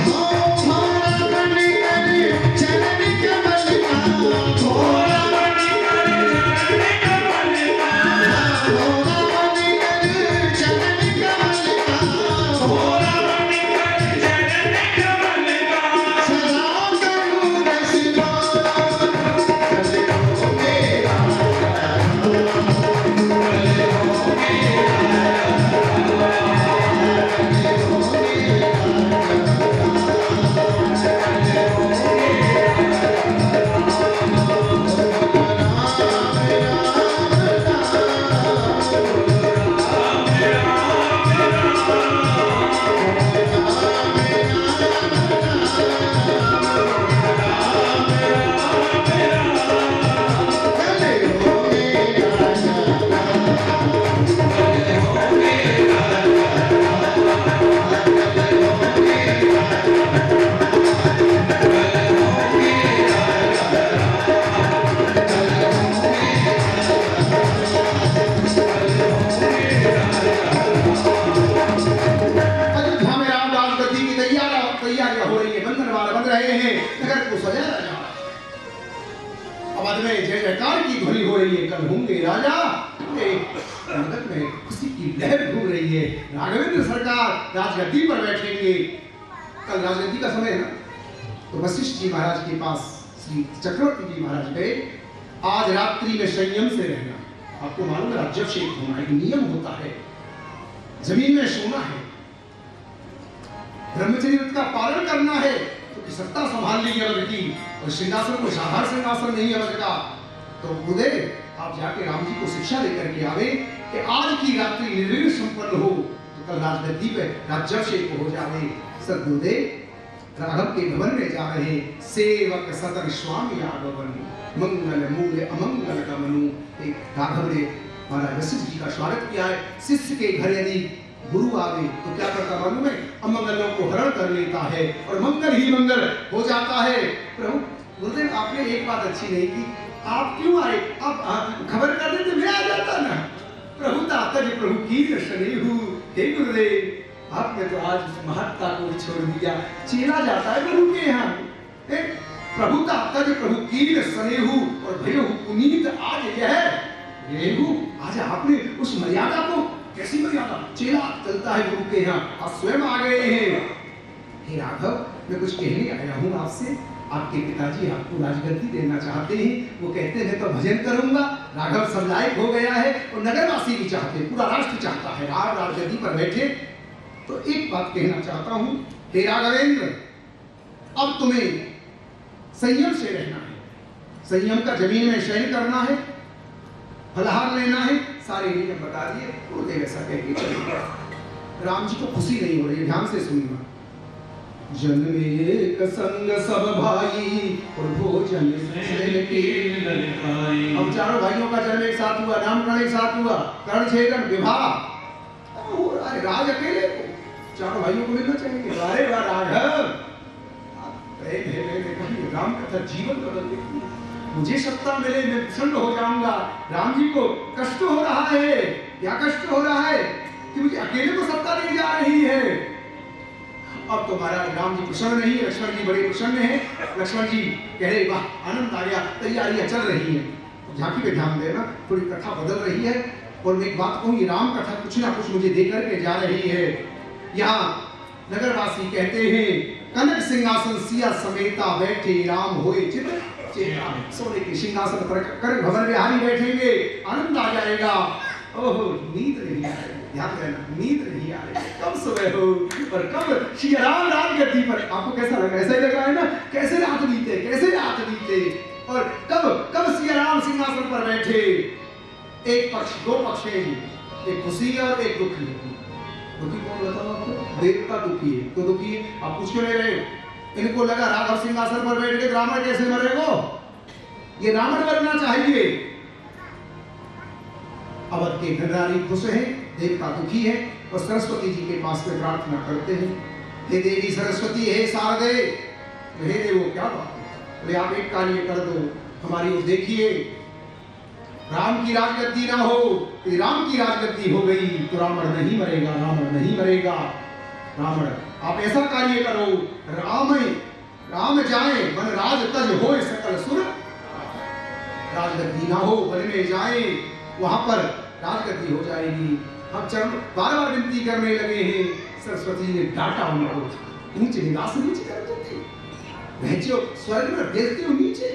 भोला बनकर चरण कमल का, भोला बनकर चरण कमल का, भोला बनकर चरण कमल का, भोला बनकर चरण कमल का, सदा करूं रसगान। कल होंगे अयोध्या में रामदास गद्दी की तैयारियां हो रही है, बंधन वाले बन रहे हैं, नगर को सजाया जा रहा है। आवाज में जय जयकार की ध्वनि हो रही है। कल होंगे राजा, नगर में खुशी की लहर घूम रही है। राघवेंद्र सरकार राजगद्दी पर बैठेंगे। कल राजगद्दी का समय है ना, तो वशिष्ठ जी महाराज के पास श्री चक्रवर्ती जी महाराज गए। आज रात्रि में संयम से रहना, आपको मालूम है राज्याभिषेक होना एक नियम होता है, जमीन में सोना है, ब्रह्मचर्य व्रत का पालन करना है, क्योंकि सत्ता संभाल ली अवध की और सिंहासन को साधारण सिंहासन नहीं अवध का। तो गुरुदेव आप जाके राम जी को शिक्षा देकर के आवे कि आज की रात्रि निर्विघ्न संपन्न हो, तो कल राजगद्दी पे राज्याभिषेक हो जावे। सर गुरुदेव राघव के भवन में जा रहे सेवक सतर स्वामी आगमन, मंगल मूल अमंगल गमनु। एक राघव ने महाराज वशिष्ठ जी का स्वागत किया है। शिष्य के घर यदि गुरु आवे तो क्या करता मालूम है, अमंगलों को हरण कर लेता है और मंगल ही मंगल हो जाता है। प्रभु गुरुदेव आपने एक बात अच्छी नहीं की, आप क्यों आए? आप खबर कर देते मैं आ जाता ना। प्रभु ताता जी प्रभु की स्नेहु, हे गुरुदेव आपने तो आज महत्ता को छोड़ दिया, चेला जाता है गुरु के यहाँ। प्रभु ताता जी प्रभु की स्नेहु और भयो पुनीत आज यह रेहू, आज आपने उस मर्यादा को, कैसी मर्यादा, चेला चलता है गुरु के यहाँ, आप स्वयं आ गए हैं। हे राघव मैं कुछ कहने आया हूँ आपसे। आपके पिताजी आपको राजगद्दी देना चाहते हैं, वो कहते हैं तो भजन करूंगा। राघव सब लायक हो गया है और नगरवासी भी चाहते हैं, पूरा राष्ट्र चाहता है आप राजगद्दी पर बैठे। तो एक बात कहना चाहता हूँ, हे राघवेंद्र अब तुम्हें संयम से रहना है, संयम का जमीन में शयन करना है, फलहार लेना है, सारे नियम बता दिए। गुरुदेव ऐसा कह के चले गए। राम जी को खुशी नहीं हो रही, ध्यान से सुनिए। जन में एक संग सब भाई और भोजन हम चारों भाइयों का जन्म एक साथ हुआ, नामकरण एक साथ हुआ, कर्ण छेदन विवाह हो रहा है। राज अकेले को, चारों भाइयों को मिलना चाहिए। अरे वाह राघव, राम कथा जीवन बदल देती है। मुझे सत्ता मिले मैं प्रसन्न हो जाऊंगा। राम जी को कष्ट हो रहा है, क्या कष्ट हो रहा है कि मुझे अकेले को सत्ता दी जा रही है। अब तो महाराज राम जी प्रसन्न नहीं, लक्ष्मण जी बड़े प्रसन्न हैं। लक्ष्मण जी कह रहे वाह आनंद आ गया, तैयारियां चल रही हैं। झांकी पे ध्यान देना, थोड़ी कथा बदल रही है। और मैं एक बात कहूँ, ये राम कथा कुछ ना कुछ मुझे देकर के जा रही है। यहाँ नगरवासी कहते हैं कनक सिंहासन सिया समेता बैठे राम होए चित चेता। सोने के सिंहासन पर कनक भवन बिहारी बैठेंगे, आनंद आ जाएगा। ओहो नींद नहीं आ रही, ध्यान देना नींद नहीं आ रही। कब सुबह हो और कब श्री राम राजगद्दी पर। आपको कैसा लगा? ऐसा ही लगा है ना, कैसे रात बीते, कैसे रात बीते। और कब श्री राम सिंहासन पर बैठे। एक पक्ष, दो पक्ष हैं जी, एक खुशी और एक दुखी। दुखी कौन बताओ आपको? देवता दुखी है। तो दुखी है, आप पूछ क्यों ले रहे हो? इनको लगा राघव सिंहासन पर बैठ के रावण कैसे मरेगा, ये रावण बनना चाहिए। अवध के नरनारी खुश हैं, देवता दुखी है और सरस्वती जी के पास में प्रार्थना करते हैं, हे देवी सरस्वती, हे शारदे। हे देवो क्या बात है, अरे आप एक कार्य कर दो, हमारी ओर देखिए। राम की राजगद्दी ना हो, यदि राम की राजगद्दी हो गई तो रावण नहीं मरेगा, रावण नहीं मरेगा। रावण आप ऐसा कार्य करो, राम जाए वन राज तज होए सकल सुर, राजगद्दी ना हो वन में जाए, वहां पर राजगद्दी हो जाएगी। हम चरण बार बार विनती करने लगे हैं, सरस्वती ने डांटा उनको, नीचे निगाह से नीचे कर देते, भेजो स्वर्ग में भेजते हो नीचे,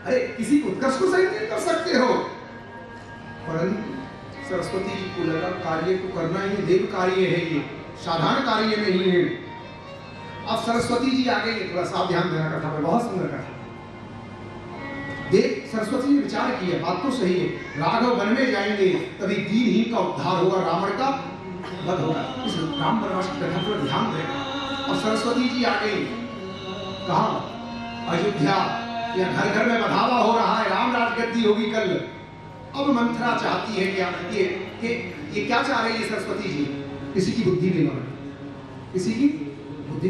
अरे किसी उत्कर्ष को सही नहीं कर सकते हो। परंतु सरस्वती जी को लगा कार्य को करना ही देव कार्य है, ये साधारण कार्य नहीं है। अब सरस्वती जी आ गई, थोड़ा सा ध्यान देना कथा में, बहुत सुंदर कथा। देख सरस्वती ने विचार किया, बात तो सही है, राघव वन में जाएंगे तभी दीनहीन का उद्धार होगा, रावण का वध होगा। इस राम वनवास की कथा पर ध्यान देना। और सरस्वती जी आ गई, कहा अयोध्या, या घर घर में बधावा हो रहा है, राम राजगद्दी होगी कल। अब मंथरा चाहती है क्या, ये क्या चाह रही है सरस्वती जी, किसी की बुद्धि बिगाड़, किसी की बुद्धि।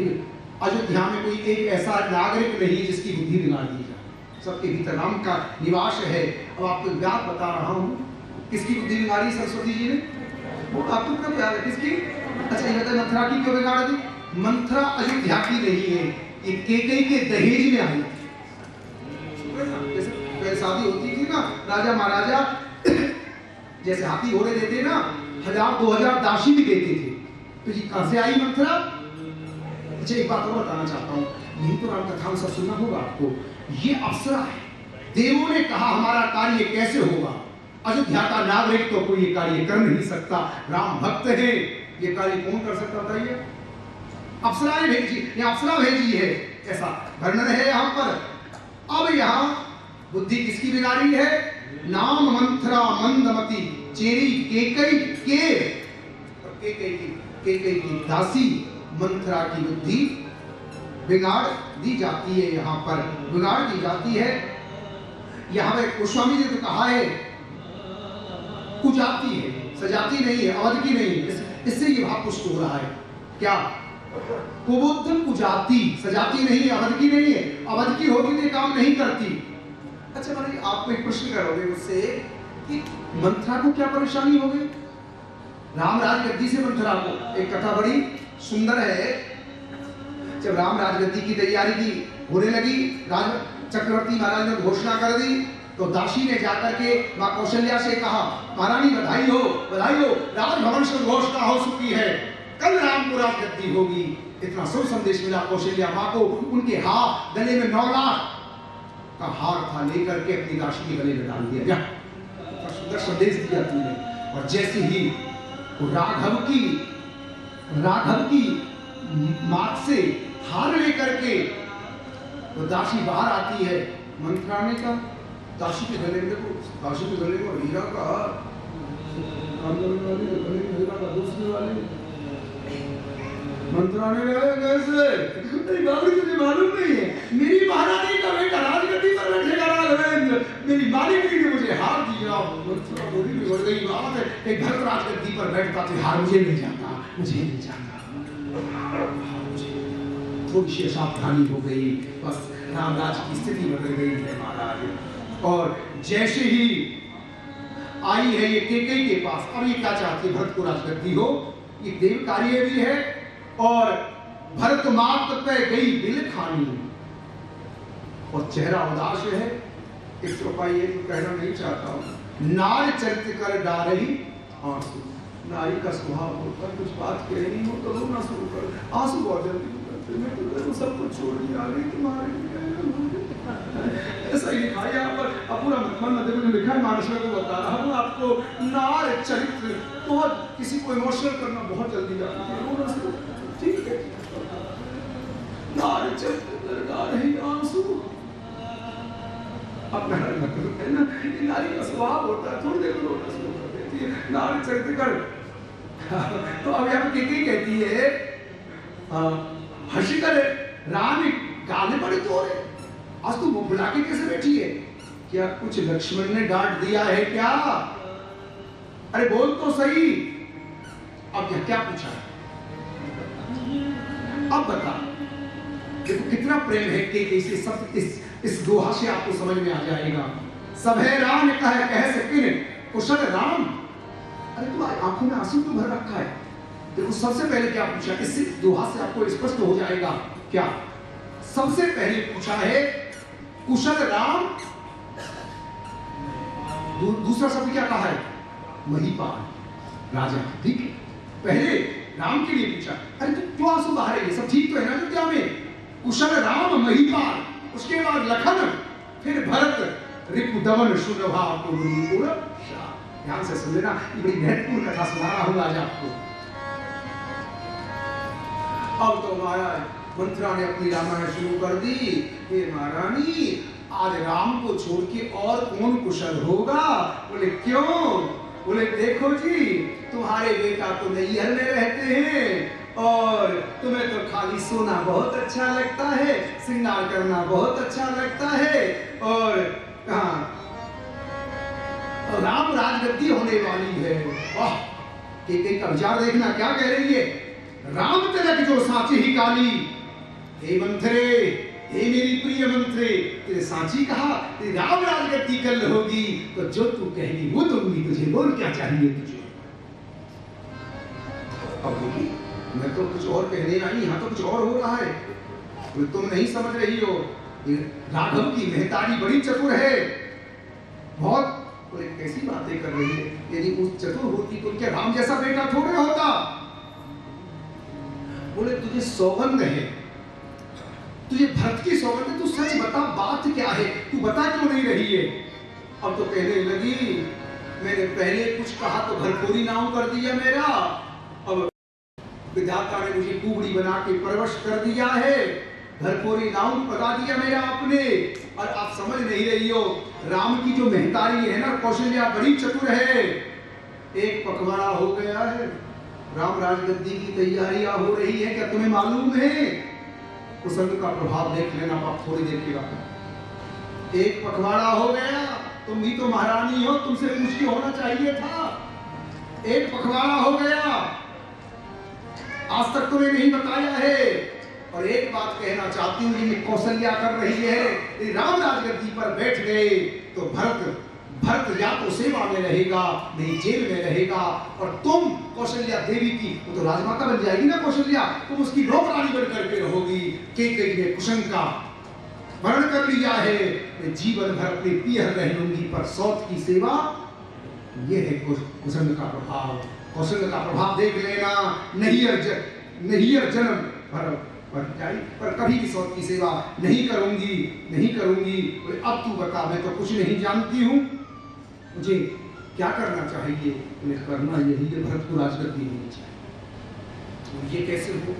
अयोध्या में कोई एक ऐसा नागरिक नहीं जिसकी बुद्धि बिगाड़ दी जाए, सबके भीतर राम का निवास है। अब आपको बात बता रहा हूँ, किसकी बुद्धि बिगाड़ी सरस्वती जी ने, वो आपको क्या प्यार है किसकी। अच्छा ये बताइए मंथरा की क्यों बिगाड़ दी। मंथरा अयोध्या की नहीं है, ये केकई के दहेज में आई। जैसे शादी होती थी ना, राजा महाराजा जैसे हाथी घोड़े देते ना, 1000-2000 दासी भी देते थे, तो ये कहां से आई मंथरा। अच्छा एक बात और बताना चाहता हूँ, यही तो राम कथा में सब सुनना होगा आपको, ये अप्सरा है। देवों ने कहा हमारा कार्य कैसे होगा, अयोध्या का नागरिक तो कोई ये कार्य कर नहीं सकता, राम भक्त है, ये कार्य कौन कर सकता बताइए। अप्सराएं भेजी, या अप्सरा भेजी है, ऐसा वर्णन है यहाँ पर। अब यहाँ बुद्धि किसकी बिगाड़ी है, नाम मंथरा मंदमती चेरी केकई की दासी मंथरा की बुद्धि बिगाड़ दी जाती है, यहाँ पर बिगाड़ दी जाती है। यहाँ पे गोस्वामी जी ने कहा है कुजाती है, सजाती नहीं है, अवध की नहीं है, इससे ये भाव पुष्ट हो रहा है। क्या कुबुद्ध कुजाती, सजाती नहीं है, अवध की नहीं है, अवध की होगी तो काम नहीं करती। अच्छा भाई आप एक प्रश्न करोगे मुझसे कि मंथरा को क्या परेशानी हो गई, राम राजगद्दी से मंथरा को। एक कथा बड़ी सुंदर है, जब राम राजगद्दी की तैयारी की होने लगी, राज चक्रवर्ती महाराज ने घोषणा कर दी, तो दासी ने जाकर के माँ कौशल्या से कहा, महारानी बधाई हो, राजभवन से घोषणा हो चुकी है, कल राम को राजगद्दी होगी। इतना शुभ संदेश मिला कौशल्या माँ को, उनके हाथ गले में 9 लाख का हार था, लेकर के अपनी दासी के गले में डाल दिया। सुंदर संदेश दिया तुमने। और जैसे ही राघव की मात से हार लेकर के वो दासी बाहर आती है, मंथरा ने कहा दासी के गले में देखो, दासी के गले में हीरा का दूसरे वाले मंथरा ने कैसे, अरे बाबू तुझे मालूम नहीं है, मेरी महारानी का बेटा राजगद्दी पर बैठेगा राघवेंद्र, मेरी मालिक ने मुझे हार दिया। मंथरा बोली बिगड़ गई बात है, एक भरत राजगद्दी पर बैठता तो हार मुझे नहीं जाता, मुझे नहीं जाता। थोड़ी सी सावधानी हो गई, बस रामराज की स्थिति बदल गई है महाराज। और जैसे ही आई है ये केकई के पास, अब ये क्या चाहती है, भरत को राजगद्दी हो, ये देव कार्य भी है। और भरत मात पे गई दिल खानी, और चेहरा उदास है। इस उपाय ये तो कहना नहीं चाहता हूं, नार चरित कर डारही आंसू, नारी का स्वभाव होता है कुछ बात कह रही हो तो रोना शुरू कर, आंसू बहुत जल्दी निकलते, मैं तो सब कुछ छोड़ दिया, आ गई तुम्हारे ऐसा ही लिखा है यहाँ पर। अब पूरा मन मध्य में लिखा है, मानस में को बता रहा हूँ आपको। नार चरित्र, बहुत किसी को इमोशनल करना बहुत जल्दी जाती है, रोना शुरू, ठीक है। नार चरित्र डार ही आंसू, अपना है ना, नारी का स्वभाव होता है, थोड़ी देर में रोना शुरू कर देती है, नार चरित्र कर। तो अब यहाँ पे कहती है हर्षी करे राम गाने पड़े तो रे, आज तू मुंह फुला के कैसे बैठी है, क्या कुछ लक्ष्मण ने डांट दिया है क्या, अरे बोल तो सही। अब क्या पूछा है, अब बता, देखो कितना प्रेम है कि इसे सब इस दोहा से आपको समझ में आ जाएगा। सभे राम कह सकिन कुशल राम। अरे तुम्हारी आंखों में आंसू क्यों भर रखा है? देखो सबसे पहले क्या पूछा, इससे दोहा से आपको स्पष्ट हो जाएगा क्या। सबसे पहले पूछा है कुशल राम, दूसरा शब्द क्या कहा है? महीपाल राजा। ठीक है, पहले राम के लिए पूछा। अरे तो क्यों आंसू बहा रही है? सब ठीक तो है ना अयोध्या में? कुशल राम महीपाल, उसके बाद लखन, फिर भरत, रिपुदमन सुरभा पुरी उड़शा। ध्यान से सुन लेना, ये बड़ी महत्वपूर्ण कथा सुना रहा हूं आज आपको। अब तो महाराज मंत्रा ने अपनी रामायण शुरू कर दी। हे महारानी, आज राम को छोड़ के और कौन कुशल होगा? बोले क्यों? बोले देखो जी, तुम्हारे बेटा तो नैहर में रहते हैं और तुम्हें तो खाली सोना बहुत अच्छा लगता है, श्रृंगार करना बहुत अच्छा लगता है, और राम राजगद्दी होने वाली है। वाह, के का विचार देखना क्या कह रही है। राम तिलक जो साची ही काली, हे मंथरे, हे मेरी प्रिय मंत्रे, तेरे सांची कहा, तेरी राम राजगद्दी कल होगी, तो जो तू कहेगी वो दूंगी तुझे, बोल क्या चाहिए तुझे। अब बोली, मैं तो कुछ और कहने आई, यहाँ तो कुछ और हो रहा है, तुम नहीं समझ रही हो। राघव की मेहतारी बड़ी चतुर है, बहुत। बोले कैसी बातें कर रही है? यदि वो चतुर होती तो क्या राम जैसा बेटा थोड़े होता? बोले तुझे सौगंध है, तुझे भरत की सौगंध है, तू सच बता बात क्या है, तू बता क्यों नहीं रही है। अब तो कहने लगी, मैंने पहले कुछ कहा तो भरपूरी नाम कर दिया मेरा, अब विधाता ने मुझे कुबड़ी बना के परवश कर दिया है, भरपूरी नाम बता दिया मेरा आपने। और आप समझ नहीं रही हो, राम की जो मेहतारी है ना कौशल्या, बड़ी चतुर है। एक पखवाड़ा हो गया है, राम राजगद्दी की तैयारियां हो रही है, क्या तुम्हें मालूम है? कुसंग का प्रभाव देख लेना आप थोड़ी देर के बाद। एक पखवाड़ा हो गया, तुम भी तो महारानी हो, तुमसे पूछ के होना चाहिए था। एक पखवाड़ा हो गया, आज तक तुम्हें नहीं बताया है। और एक बात कहना चाहती हूँ, ये कौशल्या कर रही है, राम राजगद्दी पर बैठ गए तो भरत या तो सेवा में रहेगा, नहीं जेल में रहेगा, और तुम कौशल्या देवी की, वो तो राजमाता बन जाएगी ना कौशल्या, तुम उसकी नौकरानी बन करके रहोगी। कैकेयी ने कुशंग का वर्ण कर लिया है, मैं जीवन भर अपने पियर रह लूंगी, पर सौत की सेवा, ये है कुशंग का प्रभाव। कौशल का प्रभाव देख लेना, नैहर जन्म भर पर कभी भी सौत की सेवा नहीं करूंगी, नहीं करूंगी। अब तू बता, मैं तो कुछ नहीं जानती हूँ, मुझे क्या करना चाहिए? उन्हें करना यही है, भरत को राजगद्दी होनी चाहिए। तो ये कैसे हो?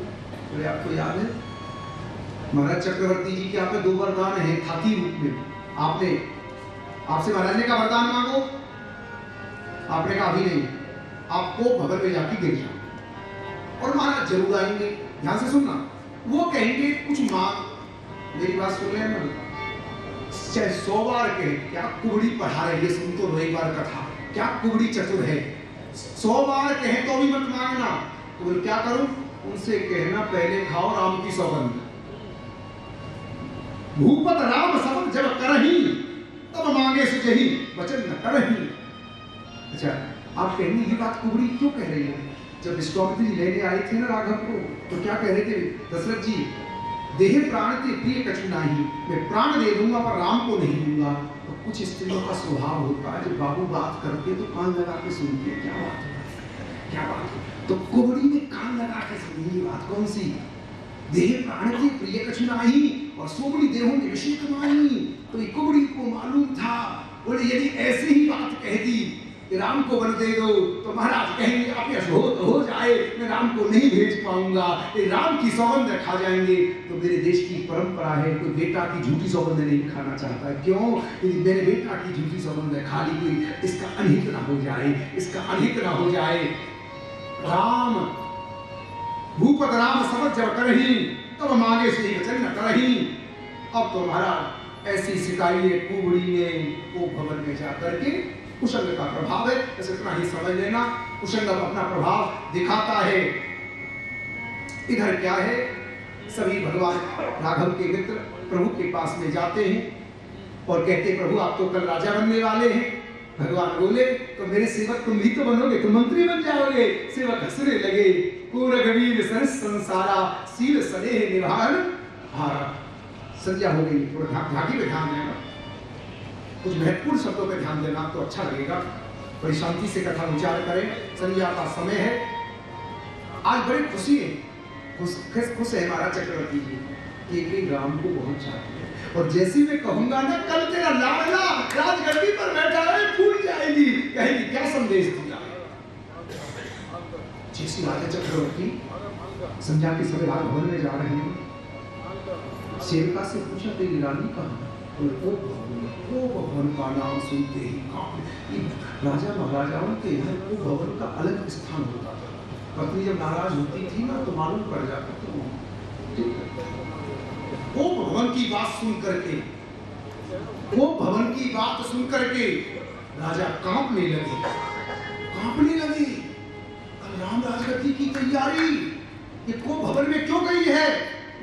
बोले आपको याद है महाराज चक्रवर्ती जी के आप में 2 वरदान हैं हाथी रूप में। आपने आपसे महाराज ने कहा वरदान मांगो, आपने कहा अभी नहीं, आपको भवन में जाके गिर जाओ और महाराज जरूर आएंगे। ध्यान से सुनना, वो कहेंगे कुछ मांग, मेरी बात सुन लेना, चाहे 100 बार कहे क्या कुबड़ी पढ़ा रही है, सुन तो लो एक बार कथा, क्या कुबड़ी चतुर है। 100 बार कहे तो भी मत मांगना। तो बोले क्या करूं? उनसे कहना पहले खाओ राम की सौगंध। भूपत राम शब्द जब करही, तब मांगे सुजही, वचन न करही। अच्छा, आप कहेंगे ये बात कुबड़ी क्यों कह रही है? जब विश्वामित्र जी लेने आए थे ना राघव को, तो क्या कह रहे थे दशरथ जी? देह प्राण के प्रिय कछु नहीं, मैं प्राण दे दूंगा पर राम को नहीं दूंगा। तो कुछ स्त्रियों का स्वभाव होता है, जब बाबू बात करते तो कान लगा के सुनती है, क्या बात है, क्या बात है। तो कुबड़ी ने कान लगा के सुनी, ये बात कौन सी? देह प्राण के प्रिय कछु नहीं और सोबड़ी देहों के विषय कमाई। तो ये कुबड़ी को मालूम था, बोले यदि ऐसी ही बात कह दी राम को वर दे दो तो महाराज कहेंगे अपयश हो जाए, मैं राम को नहीं भेज पाऊंगा, ये राम की सौगंध खा जाएंगे। तो मेरे देश की परंपरा है, कोई बेटा की झूठी सौगंध नहीं खाना चाहता है। क्यों? यदि मेरे बेटा की झूठी सौगंध खा ली कोई, इसका अनहित ना हो जाए, इसका अनहित ना हो जाए। राम भूपत राम शब्द जब करही, तब मांगे से वचन न करही। अब तो महाराज ऐसी सिकाई है कुबड़ी ने वो भवन में जाकर के, कुशंग का प्रभाव है, बस इतना ही समझ लेना। कुशंग अपना प्रभाव दिखाता है। इधर क्या है, सभी भगवान राघव के मित्र प्रभु के पास में जाते हैं। और कहते प्रभु आप तो कल राजा बनने वाले हैं। भगवान बोले तो मेरे सेवक तुम भी तो बनोगे, तुम मंत्री बन जाओगे। सेवक हंसने लगे, पूर्ण गंभीर सरस संसारा सील स्नेह निभान हारा। संध्या हो गई, थोड़ा ढाकी पे ध्यान देना, कुछ महत्वपूर्ण शब्दों पे ध्यान देना तो अच्छा लगेगा। बड़ी शांति से कथा विचार करें, संध्या का समय है। आज बड़ी खुशी है, खुश है हमारा चक्रवर्ती जी कि एक राम को बहुत चाहते हैं। और जैसी मैं कहूंगा ना कल तेरा लाडला राजगद्दी पर बैठा है, फूल जाएगी, कहेगी क्या संदेश दिया। जैसी राजा चक्रवर्ती संध्या के समय राजभवन में जा रहे हैं, सेविका से पूछा तेरी रानी कहाँ? वो भवन का नाम सुनते ही राजा महाराजाओं के यहाँ वो भवन का अलग स्थान होता था। पत्नी जब नाराज होती थी ना तो मालूम पड़ जाता था। वो भवन की बात सुन करके, वो भवन की बात सुन करके राजा कांपने लगे। कल राम राजगद्दी की तैयारी ये को भवन में क्यों गई है?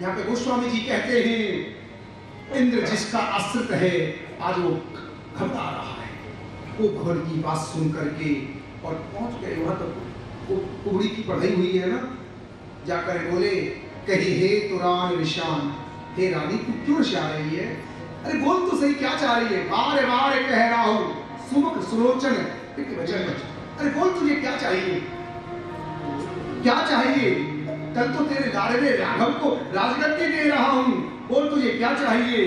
यहाँ पे गोस्वामी जी कहते हैं इंद्र जिसका आश्रित है आज वो घबरा रहा है। वो भवन की बात सुन करके और पहुंच गए वहां तक। वो कुबड़ी की पढ़ाई हुई है ना, जाकर बोले कही हे तुरान विशान, हे रानी तू क्यों चाह रही है? अरे बोल तो सही क्या चाह रही है? बारे बारे कह रहा हूं सुमुख सुलोचन वचन। अरे बोल तुझे क्या चाहिए? क्या चाहिए? कल तो तेरे लाडले राघव को राजगद्दी दे रहा हूं, बोल तुझे क्या चाहिए?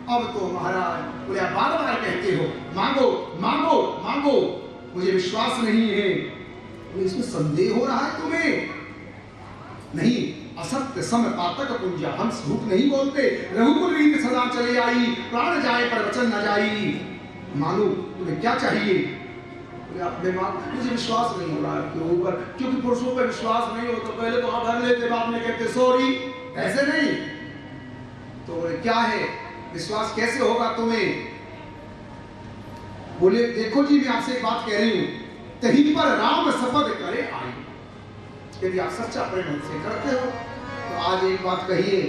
अब तो महाराज बोले आप बार बार कहते हो मांगो मांगो मांगो, मुझे विश्वास नहीं है। इसमें संदेह हो रहा है तुम्हें? नहीं, असत्य सम पातक पुंजा, हम झूठ नहीं बोलते। रघुकुल रीत सदा चले आई, प्राण जाए पर वचन न जाई। मानो तुम्हें क्या चाहिए? मुझे विश्वास नहीं हो रहा है आपके ऊपर, क्योंकि पुरुषों पर विश्वास नहीं हो तो पहले तो भर लेते, बाद में कहते सॉरी। ऐसे नहीं तो क्या है, विश्वास कैसे होगा तुम्हें? बोले देखो जी मैं आपसे एक बात कह रही हूं, कहीं पर राम शपथ करे आई। यदि आप सच्चा प्रेम से करते हो तो आज एक बात कहिए,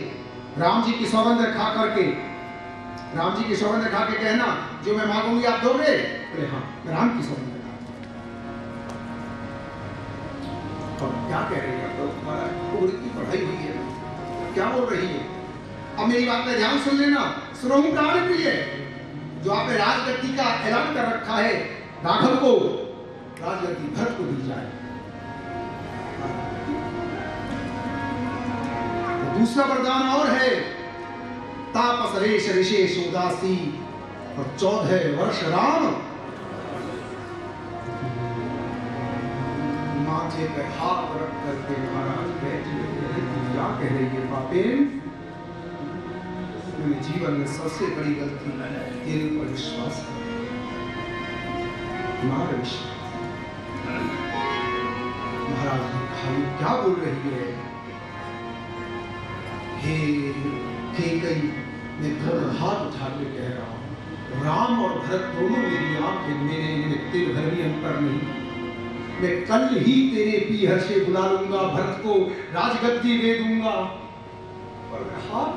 राम जी की सौगंध खा करके, राम जी की सौगंध खा के कहना जो मैं मांगूंगी आप दोगे? बोले हाँ मैं राम की सौगंध खा। और क्या कह रही है? तो तुम्हारा की पढ़ाई हुई है, क्या बोल रही है? अब मेरी बात का ध्यान सुन लेना, सुनो प्राण प्रिय, जो आपने राजगद्दी का ऐलान कर रखा है, राघव को राजगद्दी भरत को दी जाए। दूसरा वरदान और है, तापस रेश विशेष उदासी, और 14 वर्ष राम माथे पे हाथ रख करके महाराज बैठे। क्या कह रही है पापेन? मेरे जीवन में सबसे बड़ी गलती तेरे ऊपर विश्वास है। महाराज ने कहा क्या बोल रही है? हे कई मैं दोनों हाथ उठा के कह रहा हूं, राम और भरत दोनों मेरी आंखें, मेरे तिल भर भी अंतर नहीं। मैं कल ही तेरे पीहर से बुला लूंगा, भरत को राजगद्दी दे दूंगा। और हाथ